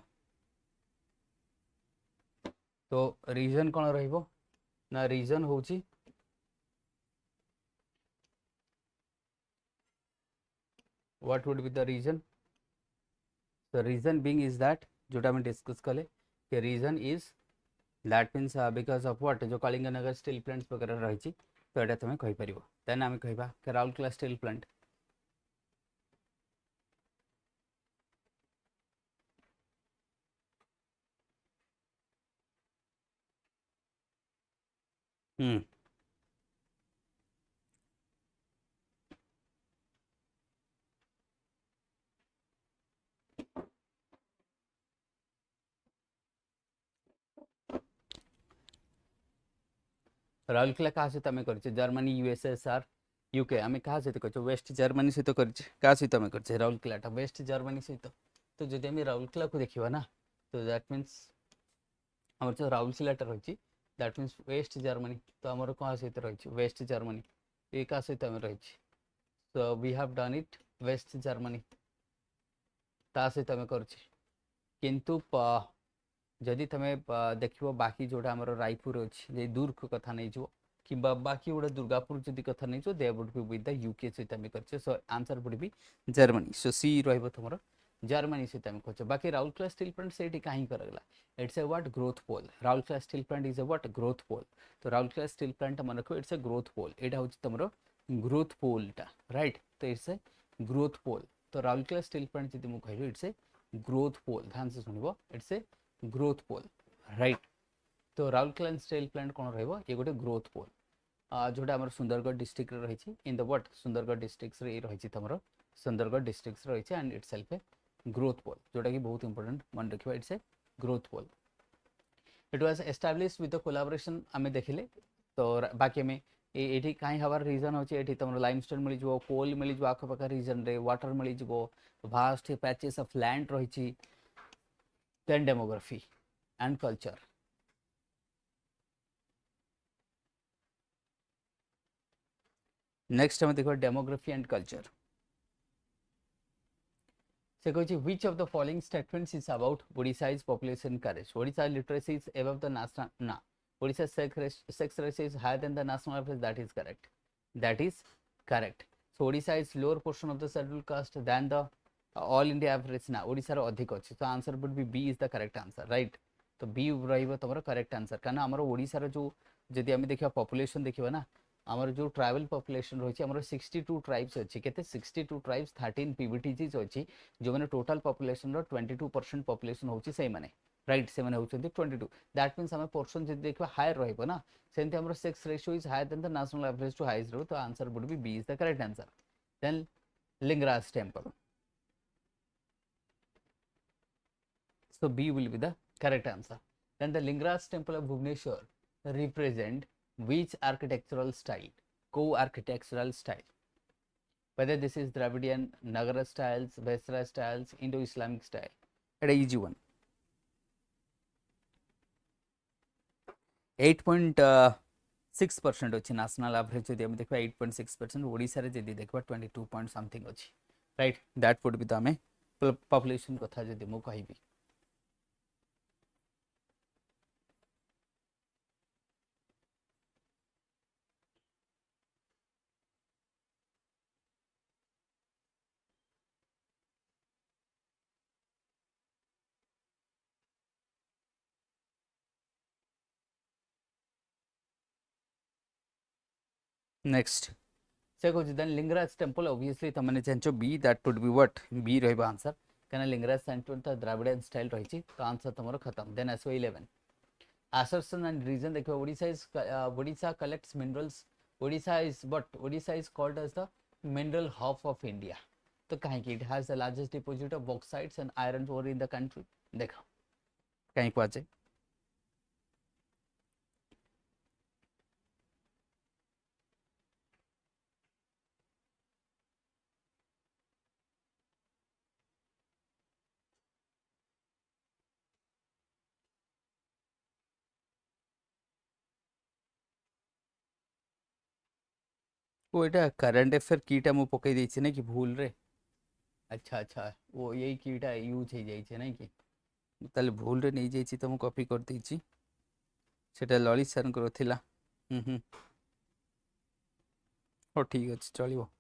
तो रीजन कोन रहइबो ना रीजन होची what would be the reason the reason being is that जोटा हम डिस्कस कले कि reason is that means because of what जो कलिंगनगर स्टील प्लांट्स वगैरह रहिची तो एटा तुमे कहि परिबो देन हम कहबा कि राउरकेला स्टील प्लांट राउरकेला कहा सहित आम कर जर्मनी यूएसएसआर यूके आम क्या सहित कर वेस्ट जर्मनी सहित कर सहित आम कर राउरकेलाटा वेस्ट जर्मनी सहित तो जब आम राउरकेला को देखा ना तो दैट मीन्स आम जो राउरकेलाटा रही दैट मीन्स वेस्ट जर्मनी तो आमर क्या सहित रही वेस्ट जर्मनी ये क्या सहित आम रही so we have done it West Germany ता सहित आम कर किंतु जदि तुम देखो बाकी जोटा आमर रायपुर अच्छे दुर्ग कथा नहीं जो कि बाकी गोटे दुर्गापुर जदि कथा नहीं जो they would be with the UK सहित आम कर so answer would be Germany so C रहिबो तुमर जर्मनी सहित आम कर बाकी राउरकेला स्टील प्लांट से कहीं करगला it's a what growth pole Rourkela steel plant is a what growth pole तो राउरकेला स्टील प्लांट मन रखो इट्स ए ग्रोथ पोल एटा होची तुमर ग्रोथ पोलटा राइट तो इट्स ए ग्रोथ पोल तो राउरकेला स्टील प्लांट जदि मु कहलो इट्स ए ग्रोथ पोल ध्यान से सुनिबो it's a growth pole right तो राउरकेला स्टील प्लांट कौन रहिबो ये गोटे ग्रोथ पोल जोटा हमर सुंदरगढ़ डिस्ट्रिक्ट रे रहिछि in the what Sundargarh district रे रहिछि तमरो सुंदरगढ़ डिस्ट्रिक्ट रे रहिछि and itself a growth pole जोटा कि बहुत इंपोर्टेंट मन रखिबा it's a growth pole it was established with the collaboration आमे देखिले तो बाकी में एठी काई हवार रीजन होची एठी तमरो लाइमस्टोन मिली जो कोल मिली जो आखो पाखा रीजन रे वाटर मिली जो वास्ट पैचेस ऑफ लैंड रहिची then demography and culture next हम देखो डेमोग्राफी एंड कल्चर से कहछि which of the following statements is about Odisha's population coverage Odisha literacy is above the national ना Odisha sex ratio is higher than the national average that is correct so Odisha is lower portion of the scheduled caste than the all India average ना ओडिशा रो अधिक अछि so answer would be B is the correct answer right तो B रहइबो तमरो correct answer काना हमरो ओडिशा रो जो जदि हम देखिबा population देखिबा ना आमर जो ट्राइबल पॉपुलेशन रही है 62 ट्राइब्स अच्छी के 62 ट्राइब्स 13 पीबीटीजीज अच्छी जो मैंने टोटल पॉपुलेशन रो 22% पॉपुलेशन होची से माने राइट से माने होचंती 22 दैट मींस हमें पोर्शन जे देखबा हायर रहइबो ना सेंते हमरो sex ratio is higher than the national average to highest रो तो answer would be B is the correct answer then Lingaraj temple so B will be the correct answer then the Lingaraj temple of Bhubaneswar represent which architectural style co-architectural style whether this is Dravidian Nagara styles Vesra styles Indo-Islamic style at a easy one 8.6% अच्छी national average जदि हम देखबा 8.6% ओडिसा रे जदि देखबा 22 point something अच्छी right that would be the हमें population कथा जदि मु कहिबी next से कहछि देन लिंगराज टेंपल ऑब्वियसली त माने जानचो B that would be what B रहबो आंसर कना लिंगराज टेंपल त द्राविडियन स्टाइल रहिछि तो आंसर तमरो खत्म then so 11 assertion and reason देखो Odisha collects minerals Odisha is called as the mineral hub of India तो कहीं कि it has the largest deposit of bauxites and iron ore in the country देखो कहीं को आजे वो एटा करंट अफेयर कीटा मु पकई दैछि नै कि भूल रे अच्छा अच्छा वो यही कीटा यूज हो जाइछे नै कि ताले भूल रे नै जाइछि त मु कॉपी कर दैछि सेटा ललित सर को थिला हो ठीक अछि चलिबो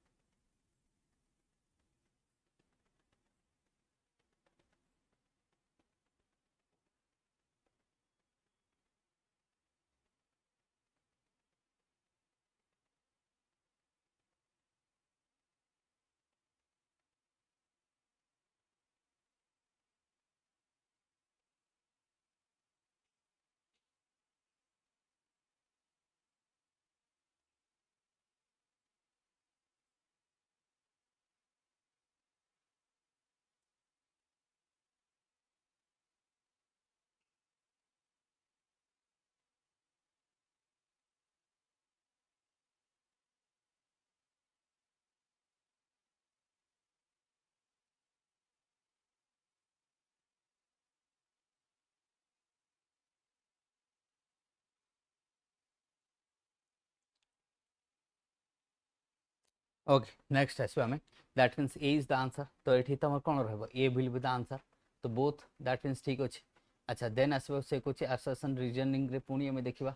ओके नेक्स्ट आसो आमे that means A is the answer तो एठी तमर कोन रहबो ए विल बी द आंसर तो बोथ दैट मींस ठीक अछि अच्छा देन आसो से कुछ असर्शन रीजनिंग रे पुनी हमें देखिबा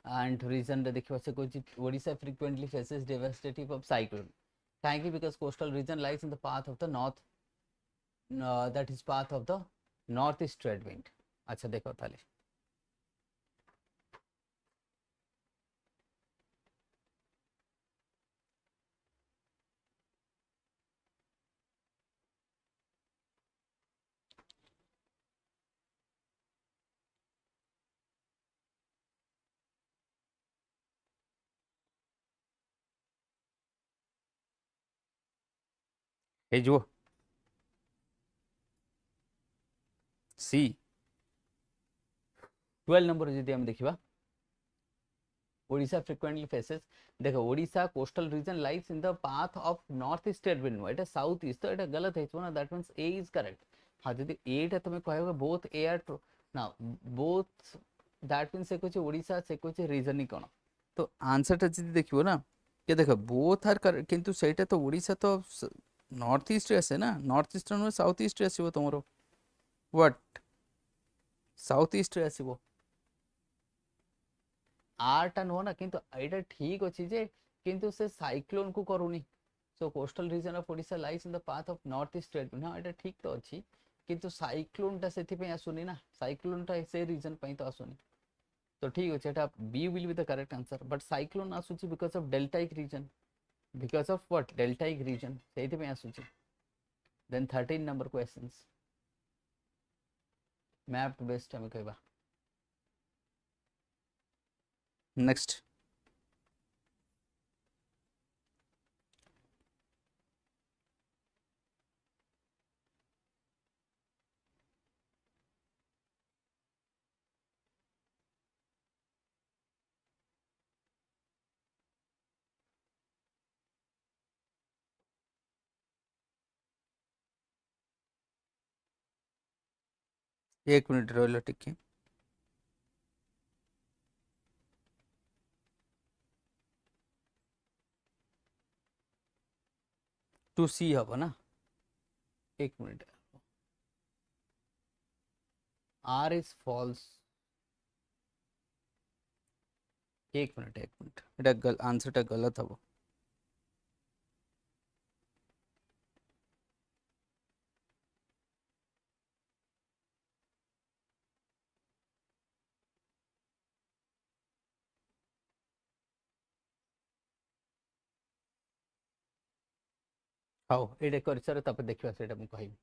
एंड रीजन रे देखिबा से कुछ Odisha frequently faces devastative of cyclone काहे कि because coastal region lies in the path of the north that is path of the north east trade wind अच्छा देखो ताले हे जो सी 12 नंबर जदि हम देखिबा ओडिशा फ्रिक्वेंटली फेसेस देखो Odisha coastal region lies in the path of north east trade Etah south east तो एटा गलत है ना that means A is correct हां जदि एटा तुम कहबो बोथ ए आर ट्रू ना बोथ दैट मींस से कुछ ओडिशा से कुछ रीजन ही कोन तो आंसर टा जदि देखिबो ना के देखो बोथ आर किंतु सेटा तो ओडिशा तो नॉर्थ ईस्ट रे आसे ना north east no south east रे आसीबो तमरो व्हाट साउथ ईस्ट रे आसीबो आरटा नुह ना किंतु एटा ठीक अछि जे किंतु से साइक्लोन को करूनी so coastal region of Odisha lies in the path of north east trade ना एटा ठीक तो अछि किंतु साइक्लोन टा सेथि पे आसुनी ना साइक्लोन टा से रीजन पे तो आसुनी तो ठीक अछि एटा B will be the correct answer but cyclone आसुची because of deltaic region because of what deltaic region सेथि पे आसुची then 13 number questions mapped based हम कहबा नेक्स्ट एक मिनट रोलो टिके टू सी हबो ना एक मिनट आर इज फॉल्स एक मिनट एटा आंसर टा गलत हबो हाउ एटा करसर तब देखिबा सेटा मु कहिबी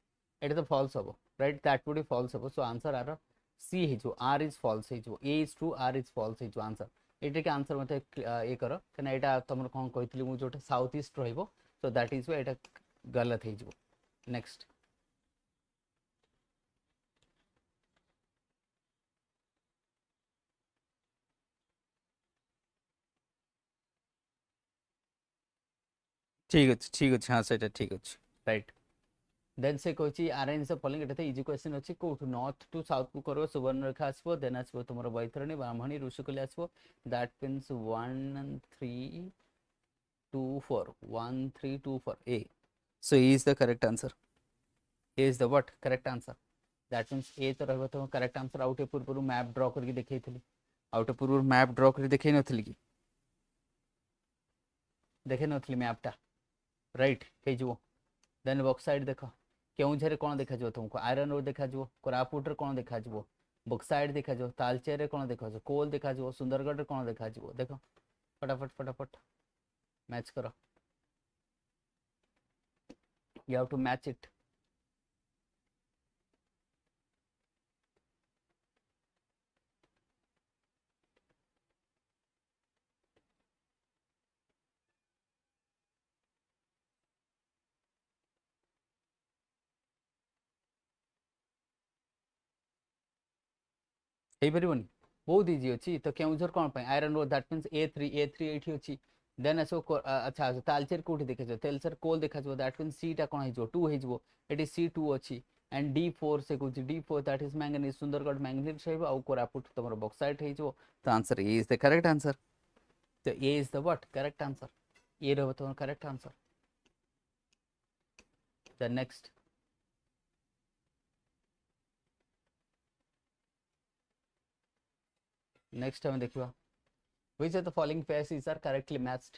एटा तो फॉल्स हबो right that would be false हबो सो आंसर आर सी हे जो आर इज फॉल्स हे जो A is true R is false हे जो आंसर एटा के आंसर मते ए करो कना एटा तमर कोन कहितली मु जोटा साउथ ईस्ट रहइबो सो दैट इज एटा गलत हे जो नेक्स्ट ठीक अछि हां सेटा ठीक अछि राइट देन से कहछि अरेंज द फॉलोइंग एटा इजी क्वेश्चन अछि कोठ नॉर्थ टू साउथ को करबो सुवर्ण रेखा आसबो देन आसबो तुमरो बैतरणी ब्राह्मणी ऋषिकुल आसबो that means 1 3 2 4 1 3 2 4 A so e is the correct answer a is the what correct answer that means a तो रहबो तो करेक्ट आंसर आउटे पूर्व मैप ड्रा करके देखैथिली आउटे पूर्व मैप ड्रा करके देखै नथिली कि देखै नथिली मैप टा राइट हे जो देन बॉक्साइड देखो केउझरे कोन देखा जो तुमको आयरन ओर देखा जो कोरापुट रे कोन देखा जो बॉक्साइड देखा जो तालचेर रे कोन देखा जो कोल देखा जो सुंदरगढ़ रे कोन देखा जो देखो फटाफट फटाफट मैच करो you have to match it हे परिबनी बहुत इजी अछि तो केउझर कोन पे आयरन ओर दैट मींस ए3 एठी अछि देन असो अच्छा तालचेर कोठी देखे जो तेलसर कोल देखा जो दैट मींस सी टा कोन हे जो 2 हे जो एटी C2 अछि एंड D4 से कुछ D4 that is manganese Sundargarh manganese रहबो और कोरापुट तमरो बॉक्साइट हे जो तो answer A is the correct answer तो A is the what correct answer A रहबो तो correct answer the next next हम देखिबा which of the following faces are correctly matched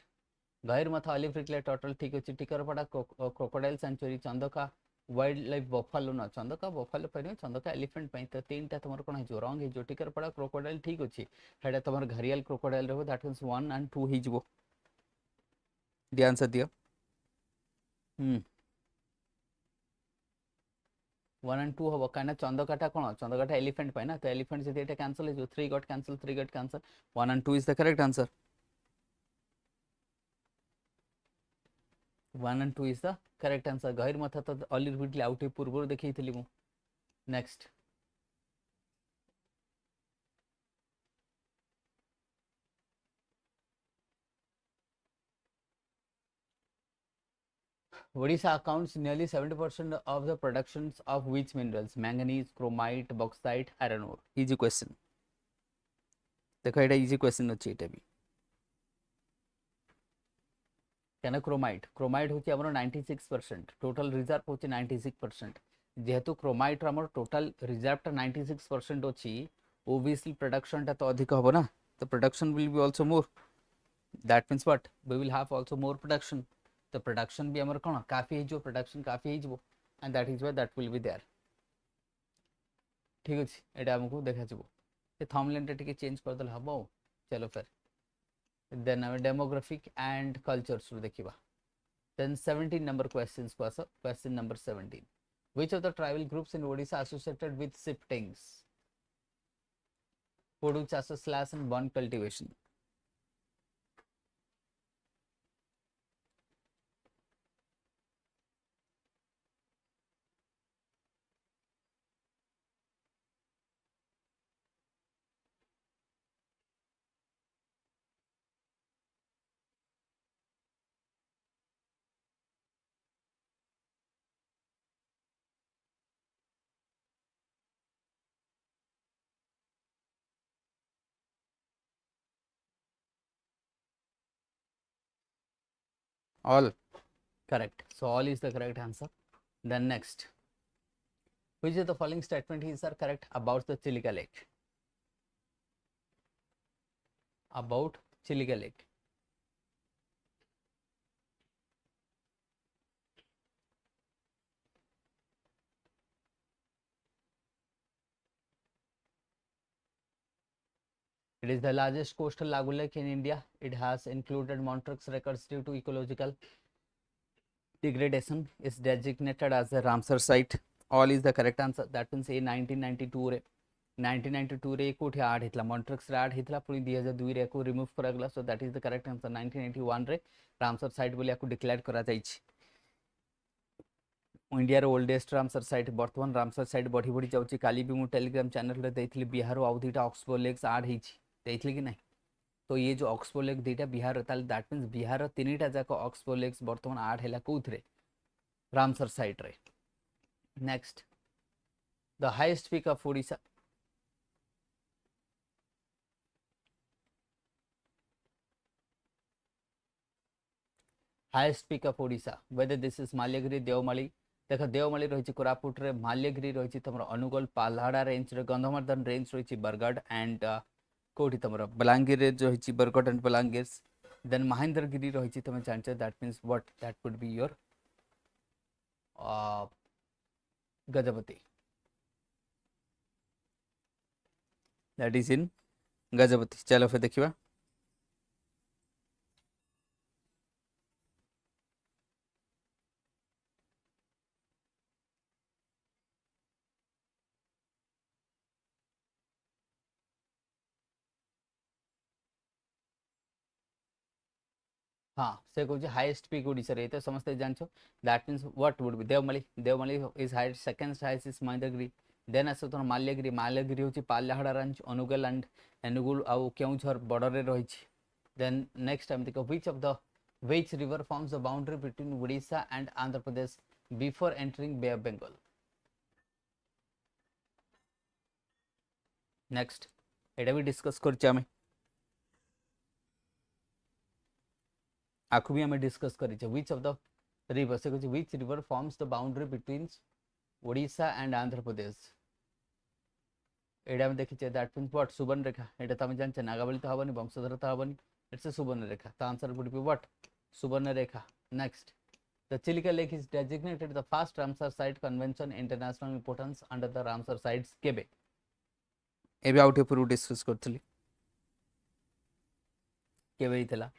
Gahirmatha olive ridley turtle ठीक अछि Tikarpada crocodile sanctuary Chandaka wild life buffalo ना चंदका बफालो पे चंदका एलिफेंट पे तो तीनटा तुमर कोन हे जो रॉन्ग हे जो टिकरपड़ा क्रोकोडाइल ठीक अछि हेडा तुमर घरियल क्रोकोडाइल रहबो दैट मींस 1 एंड 2 हे जो द आंसर दियो 1 and 2 हबो काना चंदकाटा कोन चंदकाटा एलिफेंट पे ना तो एलिफेंट से एटा कैंसिल हे जो 3 got cancel 3 got cancel 1 and 2 is the correct answer 1 and 2 is the correct answer गहिर मथा तो ऑलिव रिडले आउट पूर्व देखैथिली मु next Odisha accounts nearly 70% of the productions of which minerals? Manganese, chromite, bauxite, iron ore. Easy question. देखो এটা इजी क्वेश्चन अच्छी এটা भी কেন ক্রোমাইট ক্রোমাইট হচ্ছে আমার 96% টোটাল রিজর্ভ হচ্ছে 96% যেহেতু ক্রোমাইটর আমার টোটাল রিজর্ভটা 96% ଅଛି obviously productionটা তো ଅଧିକ ହେବ ନା ତ production will be also more that means what we will have also more production ତ production ବି ଆମର କ'ଣ କାଫି ହେଇଯିବ production କାଫି ହେଇଯିବ and that is why that will be there ଠିକ ଅଛି ଏଇଟା ଆମକୁ ଦେଖାଯିବ ସେ ଥମ୍ବନେଲଟା ଟିକେ ଚେଞ୍ଜ କରିଦେଲେ ହେବ ଆଉ ଚलो फिर then ଆମେ demographic and cultures ରୁ ଦେଖିବା then 17 number questions को आस question number 17 which of the tribal groups in Odisha associated with shiftings podu chasa slash and bond cultivation all correct so all is the correct answer then next which of the following statement is are correct about the Chilika lake about Chilika lake it is the largest coastal lagoon lake in India it has included Montreux records due to ecological degradation is designated as a Ramsar site all is the correct answer that means a 1992 रे 1992 रे कोठी ऐड हितला मॉन्ट्रिक्स रे ऐड हितला पुनी 2002 रे को रिमूव करा गला सो that is the correct answer 1981 रे रामसर साइट बोली याको डिक्लेयर करा जाइछि इंडिया रो ओल्डेस्ट रामसर साइट वर्तमान रामसर साइट बढ़ी बढ़ी जाउछि काली भी मु टेलीग्राम चैनल रे देइथिली बिहार रो आउधीटा ऑक्सफोर्ड लेक्स ऐड हिछि देइथिली कि नहीं तो ये जो ऑक्सफोर्ड लेक दुईटा बिहार ताल दैट मींस बिहार तीनटा जाक ऑक्सफोर्ड लेक्स वर्तमान ऐड हैला कोथरे रामसर साइट रे next the highest peak of Odisha highest peak of Odisha whether this is Malyagiri Deomali देख देवमाली रही कोरापुट रे माल्यगिरी रही तुम अनुगोल पाल्हाड़ा रेंज रे गंधमार्दन रेंज रही बरगढ़ एंड कोठी तुम बलांगीर रे जो रही बरगढ़ एंड बलांगीर देन महेंद्रगिरी रही तुम जानछ that means what that could be your Gajapati that is in Gajapati चलो फिर देखिबा हाँ से कहूँ हाईएस्ट पीक ओडिशा रे तो समस्ते जानछो that means what would be Deomali Deomali is highest second highest is Mahendragiri then आसो तो माल्यगिरी माल्यगिरी होची पाल्हाड़ा रेंज अनुगोल एंड एनुगुल आउ केउझर बॉर्डर रे रही देन नेक्स्ट टाइम देखो which of the which river forms the boundary between Odisha and Andhra Pradesh before entering bay of Bengal next एटा भी डिस्कस करछे हमें आखु भी हमें डिस्कस करिछे व्हिच ऑफ द रिवर से कुछ which river forms the boundary between Odisha and Andhra Pradesh एटा हम देखिछे दैट मींस व्हाट सुवर्णरेखा एटा तो हम जानछे नागावली तो हबनी वंशधर तो हबनी इट्स अ सुवर्णरेखा तो answer would be what Subarnarekha next the Chilika lake is designated the first Ramsar site convention international importance under the Ramsar sites केबे एबे आउट ऊपर डिस्कस करथली केबे हितला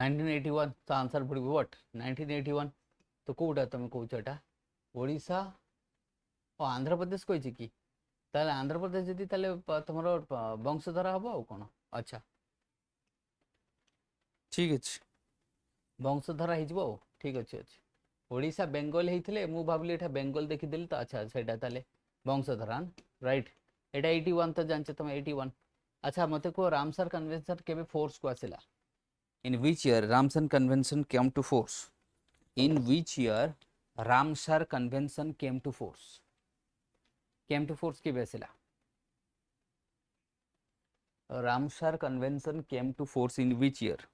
1981 तो आंसर पड़े व्हाट 1981 तो कोटा तुम कौच एटा ओडिशा और आंध्र प्रदेश कही कि ताले आंध्र प्रदेश जदि ताले तुम वंशधारा हम आउ कौन अच्छा ठीक अच्छे वंशधारा हो ठीक अच्छे अच्छे ओडिशा बेंगल होते मु भाविली एटा बेंगल देखीदेली तो अच्छा सेटा ताले वंशधारा राइट एटा 81 तो जानचे तुम 81 अच्छा मत कह रामसर कन्वेंशन केबे फोर्स को आसिला in which year Ramsar convention came to force in which year Ramsar convention came to force केबे आसिला Ramsar convention came to force in which year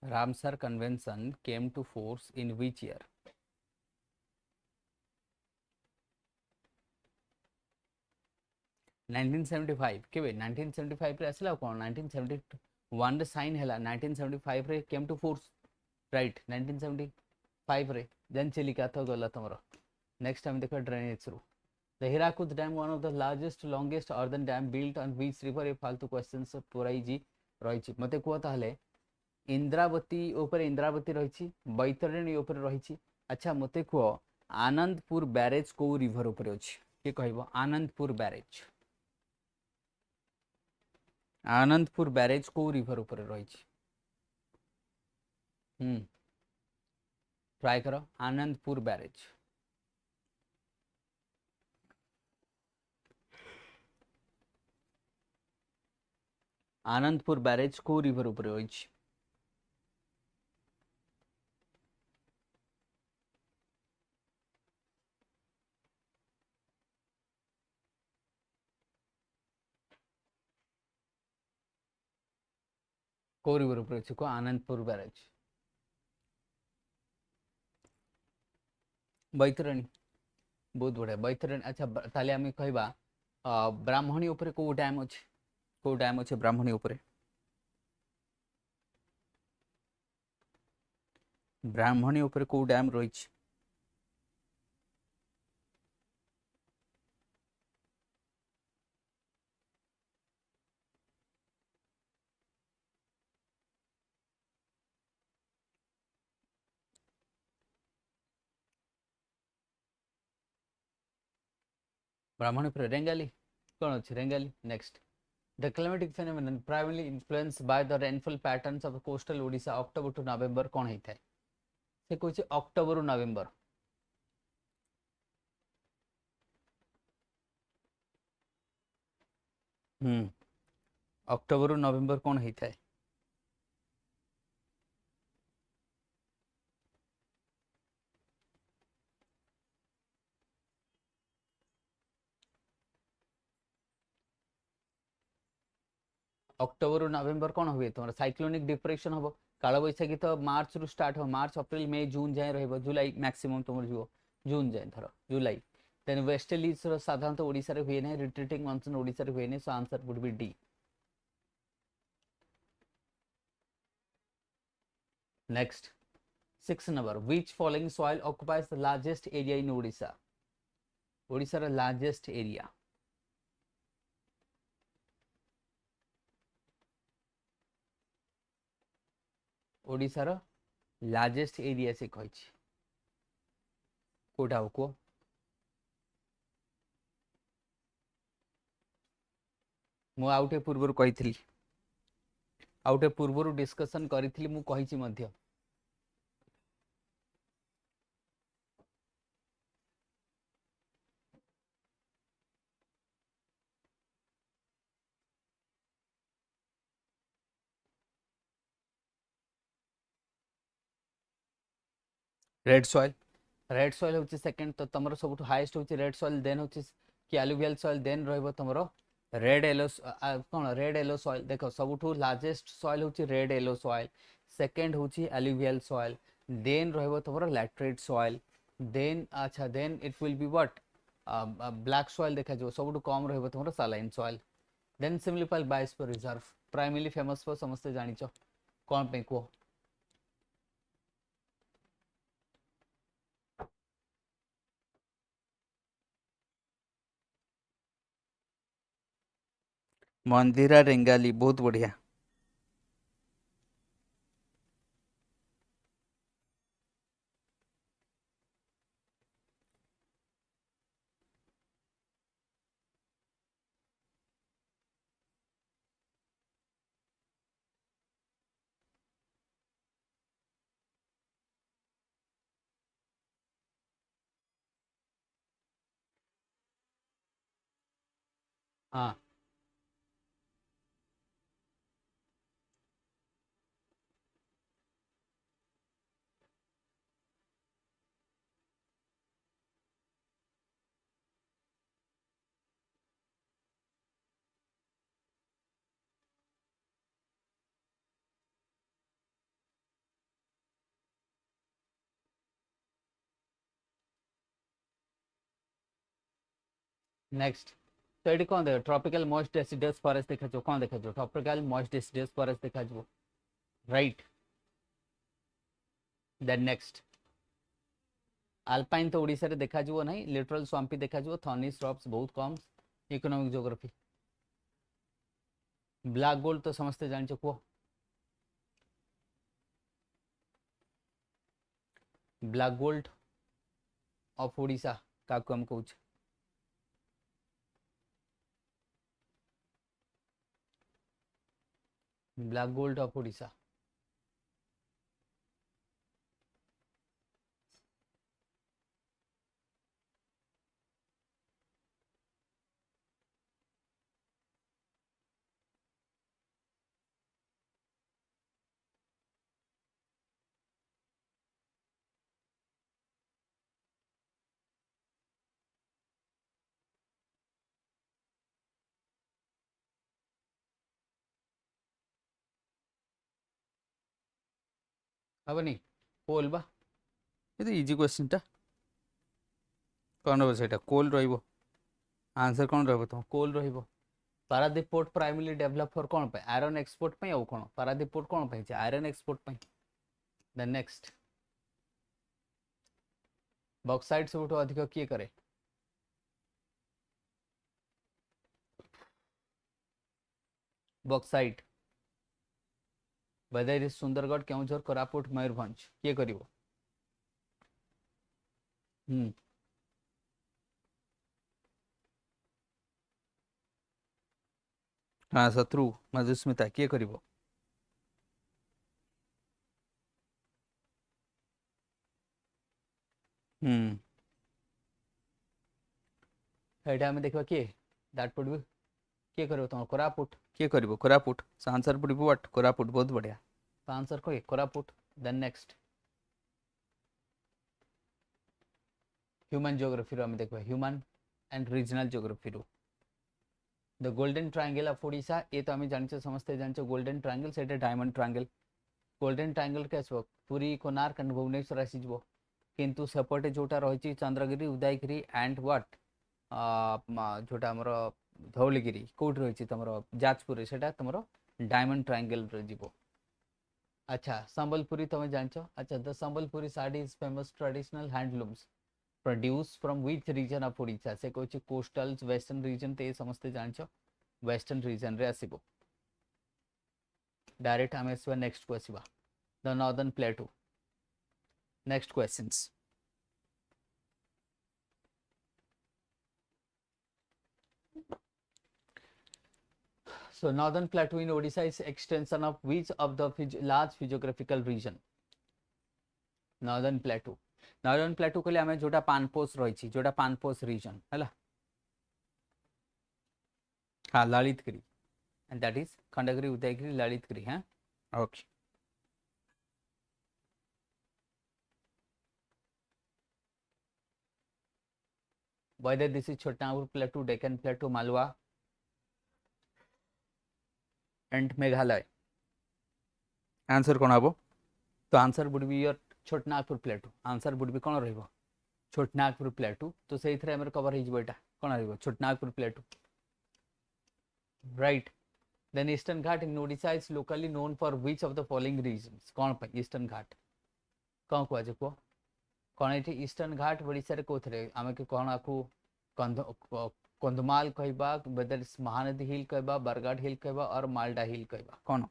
Ramsar Convention came to force in which year? 1975 केबे 1975 रे आसिला कोन 1971 रे साइन हैला 1975 रे केम टू फोर्स राइट 1975 रे देन चिलिका तो गला तमरो नेक्स्ट टाइम देखो drainage through the Hirakud dam one of the largest longest earthen dam built on which river ए फालतू क्वेश्चंस पुराई जी रहिछि मते को ताहले इंद्रावती ऊपर इंद्रावती रही बैतरणी ऊपर रही अच्छा मत कह आनंदपुर बैरेज को रिवर ऊपर अच्छी किए कह आनंदपुर बैरेज को रिवर ऊपर रही ट्राई कर आनंदपुर बैरेज आनंदपुर बैरेज को रिवर ऊपर रही को रिवर ऊपर अच्छी को आनंदपुर बैरेज बैतरणी बहुत बढ़िया बैतरणी अच्छा ताले आम कहवा ब्राह्मणी ऊपर को डैम अच्छे को डैम अच्छे ब्राह्मणी ऊपर ब्राह्मणी ऊपर को डैम रही ब्राह्मणी ऊपर रेंगाली कौन अच्छे Rengali next The climatic phenomenon primarily influenced by the rainfall patterns of coastal Odisha October to November कौन होता है से कौन October to November October to November कौन होता है अक्टोबर नवेम्बर कौन हुए तुम साइक्लोनिक डिप्रेशन हम काल बैशाखी तो मार्च रु स्टार्ट हो मार्च अप्रैल मे जून जाए रुलाई मैक्सिमम तुम जीव जून जाए धर जुलाई देन वेस्टर्लीज साधारणतः ओडिशा रे हुए ना रिट्रीटिंग मानसून ओडिशा रे हुए ना सो answer would B D next 6 number which following soil occupies the largest area in Odisha Odisha रा लार्जेस्ट एरिया ओडिशा रा लार्जेस्ट एरिया से कहि कोटा हो को मु आउटे पूर्व कही आउटे पूर्व डिस्कशन करी मु कही मध्य रेड सॉइल होची सेकंड तो तमरो सबुठ हाईएस्ट होची रेड सॉइल देन होची कि एलुवियल सॉइल देन रहबो तमरो रेड येलो कोन रेड येलो सॉइल देखो सबुठ लार्जेस्ट सॉइल होची रेड येलो सॉइल सेकंड होची एलुवियल सॉइल देन रहबो तमरो लैटरेट सॉइल देन अच्छा then it will be what black soil देखा जो सबुठ कम रहबो तमरो saline soil then simplified biosphere reserve primary famous for समस्त जानिचो कोन पे को मंदिरा रेंगाली बहुत बढ़िया हाँ नेक्स्ट तो ये कौन देख ट्रॉपिकल मॉइस्ट डेसिडस फॉरेस्ट देखा कौन देखा ट्रॉपिकल मॉइस्ट डेसिडस फॉरेस्ट देखा राइट देन नेक्स्ट आल्पाइन तो ओडिशा रे देखा नहीं लिटरल स्वाम्पी देखा थर्नी श्रब्स बहुत कम इकोनॉमिक ज्योग्राफी ब्लैक गोल्ड तो समझते जानछ को ब्लैक गोल्ड ऑफ ओडिशा का हम कहूँ ब्लैक गोल्ड ऑफ ओडिशा हबनी कोल बा ये तो इजी क्वेश्चन टा कौन रहा सेटा कोल रहिबो आंसर कौन रहिबो तो कोल रहिबो Paradip port primary develop for कौन पे आयरन एक्सपोर्ट पे और कौन पारादीप पोर्ट कौन पे आयरन एक्सपोर्ट पे देन नेक्स्ट बॉक्साइट सबुठ अधिक किए करे bauxite whether is Sundargarh Keonjhar Koraput Mayurbhanj किए करिवो हाँ शत्रु मधुस्मिता किए करिवो एटा हमें देखबा किए दैट वुड बी किए करिवो तुम कोरापुट किए करिवो Koraput so answer would be what Koraput बहुत बढ़िया तो आंसर को Koraput then next human geography रो हमें देखबा ह्यूमन एंड रीजनल ज्योग्राफी रो the golden triangle of Odisha ये तो हमें जानछे समझते जानछे गोल्डन ट्रायंगल सेटा डायमंड ट्रायंगल गोल्डन ट्रायंगल के आसब पुरी कोणार्क एंड भुवनेश्वर आसीजबो किंतु सेपटे जोटा रही चंद्रगिरी उदयगिरी एंड व्हाट जोटा आमर धौलगिरी कौट रही तुम जाजपुर से तुम डायमंड ट्रायंगल जीवो अच्छा संबलपुरी तुम जानच अच्छा the Sambalpuri sari is famous traditional handlooms produce from which region of Odisha से कहूँ कोस्टल वेस्टर्न रीजन तो ये समस्ते जानच वेस्टर्न रीजन रे आसीबो डायरेक्ट आम आसवा नेक्स्ट को आसवा the northern plateau next questions so northern plateau in Odisha is extension of which of the large physiographical region northern plateau कहले आमे जोटा पानपोष रही जोटा पानपोष रीजन है हाँ Lalitgiri and that is Khandagiri Udayagiri Lalitgiri हैं okay whether this is Chotnagpur plateau Deccan plateau Malwa and Meghalaya answer कौन हम तो answer would be your Chhotanagpur प्लेटू answer would B कौन रहिबो छोटनागपुर प्लेटू तो से कवर हो एटा कौन रहिबो Chhotanagpur plateau right then Eastern Ghat in Odisha is locally known for which of the following regions कौन पे ईस्टर्न घाट कौन को आज को कौन ये ईस्टर्न घाट ओडिशा रे कोथरे आमे के कौन आकु कंधमाल कहबा वेदर महानदी हिल कहबा बरगढ़ हिल कहबा और मालडा हिल कहबा कौन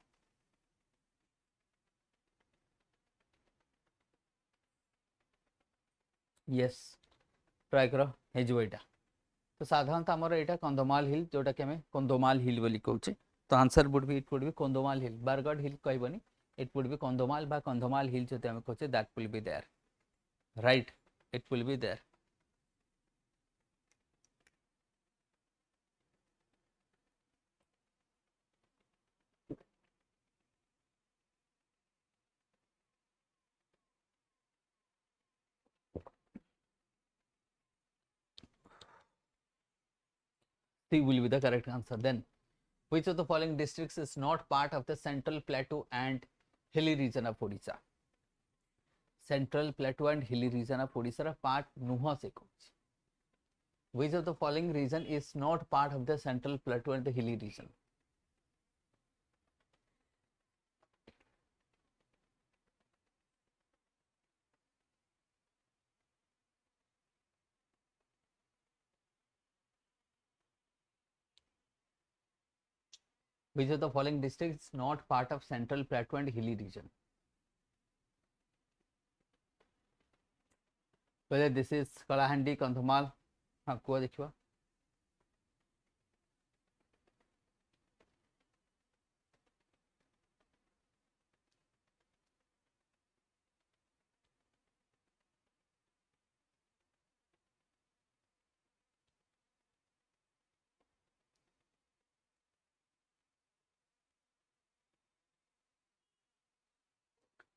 यस ट्राई करो हेजो एटा तो साधारणतः आमर यहाँ कंधमाल हिल जोटा कि आम कंधमाल हिल बोली कहचे तो answer would be Kandhamal hill Bargarh hill कहबनी इट वुड बी कंधमाल बा कंधमाल हिल जो आम कहचे that will be there right it will be there C will be the correct answer. Then, which of the following districts is not part of the central plateau and hilly region of Odisha? Central plateau and hilly region of Odisha part nuho se kochi. Which of the following region is not part of the central plateau and the hilly region? Which of the following districts is not part of central plateau and hilly region? Whether this is Kalahandi, Kandhamal, हाँ कुआ देखिवा.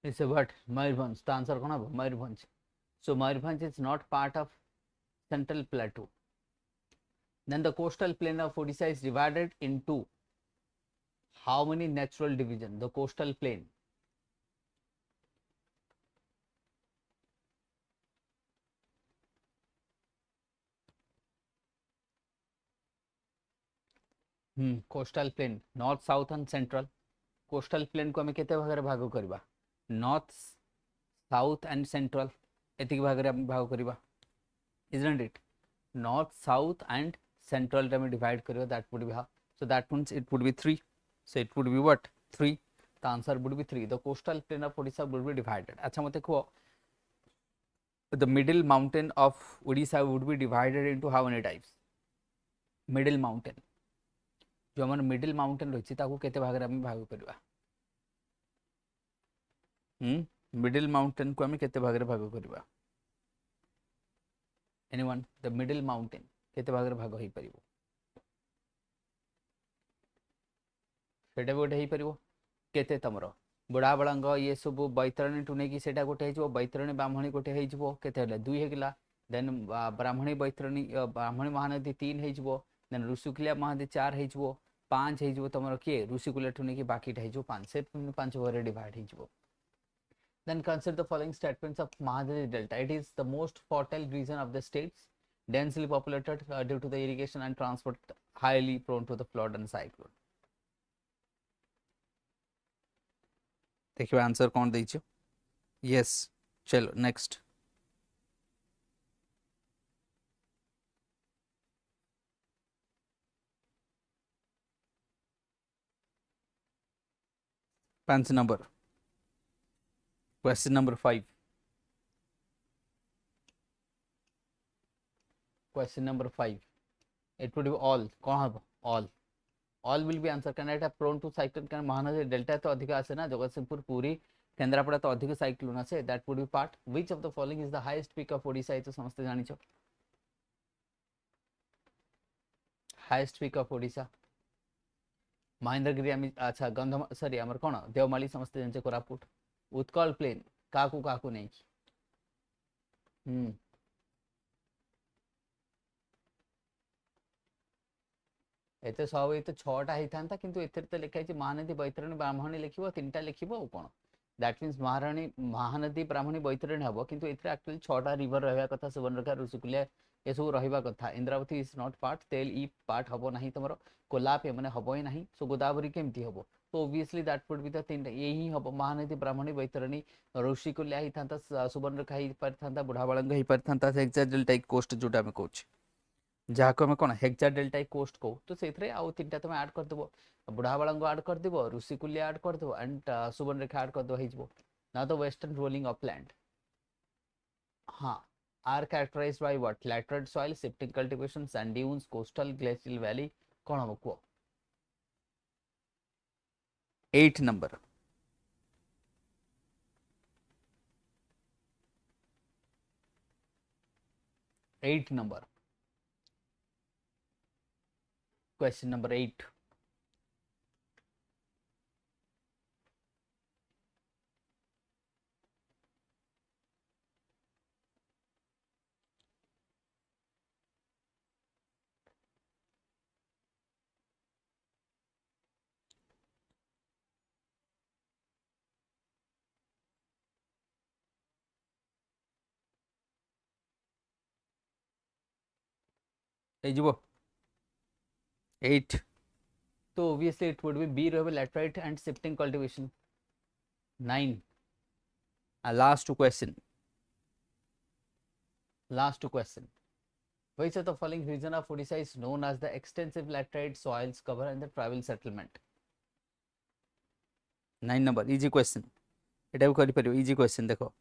It's a what? Mayurbhanj. The answer कौन है? Mayurbhanj. So Mayurbhanj is not part of central plateau. Then the coastal plain of Odisha is divided into how many natural division? The coastal plain. Coastal plain, north, south and central. Coastal plain को हमें केते भाग रे भाग करबा? North, south and central. एतिक भाग रे हम भाग करबा. Isn't it? North, south and central रे हम divide करबा. That would be how? So that means it would be 3. So it would be what? 3. The answer would be 3. The coastal plain of Odisha would be divided. अच्छा मते को the middle mountain of Odisha would be divided into how many types? Middle mountain. जो हमर मिडिल माउंटेन रही ताकू केते भाग रे हम भाग करबा? मिडिल माउंटेन को हम केते भाग रे भाग करबा? एनीवन? द मिडिल माउंटेन केते भाग रे भाग होई परिबो? सेटा गोटे होई परिबो केते तमरो बुढ़ा बळंग ये सब बैतरणी टु नेकी सेटा गोटे हेजो बैतरणी ब्राह्मणी गोटे हेजो केते हला 2 हेगला देन ब्राह्मणी बैतरणी ब्राह्मणी महानदी 3 हेजो देन ऋषिकुल्या महानदी 4 हेजो 5 हेजो तमरो के ऋषिकुल्या टु नेकी बाकी हेजो 5 से 5 ओवर डिवाइड हेजो. Then consider the following statements of Mahanadi Delta. It is the most fertile region of the states, densely populated due to the irrigation and transport, highly prone to the flood and cyclone. देखिए आंसर कौन दीजिए? यस. चलो नेक्स्ट. पेंस number question number 5. Question number 5. It would be all. कौन है? All. All will be answer. Connect are prone to cyclone. कारण महानदी डेल्टा तो अधिक आसे ना जगतसिंहपुर पूरी केंद्रापड़ा तो अधिक साइक्लोन आसे. That would be part. Which of the following is the highest peak of Odisha? ये तो समझते जानी चो. Highest peak of Odisha. Mahendragiri अच्छा गंधम सॉरी हमर कौन देवमाली समझते जानी चो. कोरापुट उत्कल प्लेन काकू नहीं. एते सब ये 6टा ही था किंतु एथरे तो लिखा है महानदी बैतरणी ब्राह्मणी लिखिबो 3टा लिखिबो और कोन. दैट मींस महानदी ब्राह्मणी बैतरणी हबो किंतु एथरे एक्चुअली 6टा रिवर रहबा कथा. सुवर्णरेखा ऋषिकुल्या ये सब रहबा कथा. Indravati is not part. तेल ई पार्ट हबो नहीं तमरो. कोलाप ये माने हबो ही नहीं. सो गोदावरी केमती हबो? तो obviously that would be the 3टा यही हबो. महानदी ब्राह्मणी बैतरणी ऋषिकुल्या ही था. सुवर्णरेखा ही पर था. बुढ़ाबळंग ही पर था. एक्सैक्ट टाइप कोस्ट जोटा में कहूछ जहाँ को कौन हेक्सा डेल्टा कोस्ट को तो से आउ 3टा तुम ऐड कर देबो. बुढ़ाबळंग ऐड कर देबो ऋषिकुल्या ऐड कर देबो एंड सुवर्णरेखा ऐड कर दो हेजबो. Now the western rolling upland हाँ are characterized by what? Lateral soil, shifting cultivation, sand dunes, coastal glacial valley. कौन हम को 8 नंबर. Question number 8. ए जीवो 8 तो obviously it would be B रहबे laterite and shifting cultivation 9 last question which of the following region of Odisha is known as the extensive laterite soils cover and the tribal settlement 9 number easy question एटा भी करि परियो easy question देखो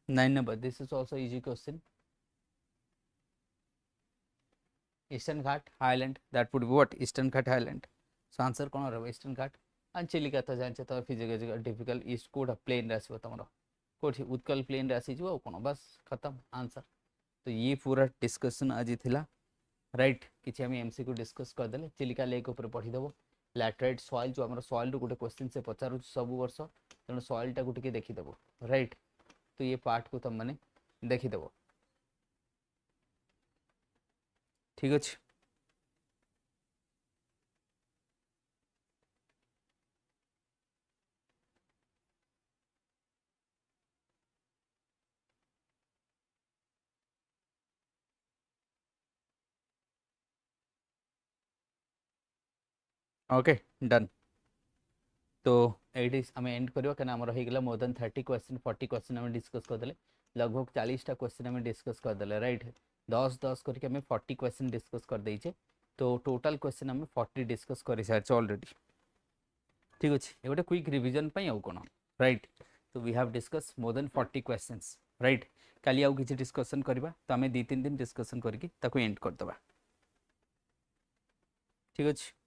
9 number this is also easy question Eastern Ghat Highland that would be what Eastern Ghat Highland so answer कौन रहबो Eastern Ghat and चिलिका तो जानछे तो physiological difficult east coast plain रासिबो तमरो कोठी उत्कल प्लेन राशि जो कौन बस खत्म आंसर तो ये पूरा डिस्कशन आज थिला राइट किछि हम एमसीक्यू डिस्कस कर देले चिलिका लेक ऊपर पढ़ी देबो लैटराइट सॉइल जो हमर सॉइल रो गुटे क्वेश्चन से पचारु सब वर्ष तेणु सॉइल टा गुटे के देखि देबो राइट तो ये पार्ट को तुम माने देखि देबो ठीक अछि ओके डन तो एटी आम एंड करवा क्या आम हो मोर देन 30 क्वेश्चन 40 क्वेश्चन आम डिस्कस करदे लगभग 40टा क्वेश्चन आम डिस्कस करदे राइट 10 करके 40 क्वेश्चन डिस्कस कर देइछे तो टोटल क्वेश्चन आम 40 डिस्कस कर सारी ऑलरेडी ठीक अच्छे ये गोटे क्विक रिविजन आउ कौन राइट तो we have discuss more than 40 questions right काली आउ किसी डिस्कसन करवा तो आम 2-3 दिन डिस्कसन करके एंड करदे ठीक अच्छे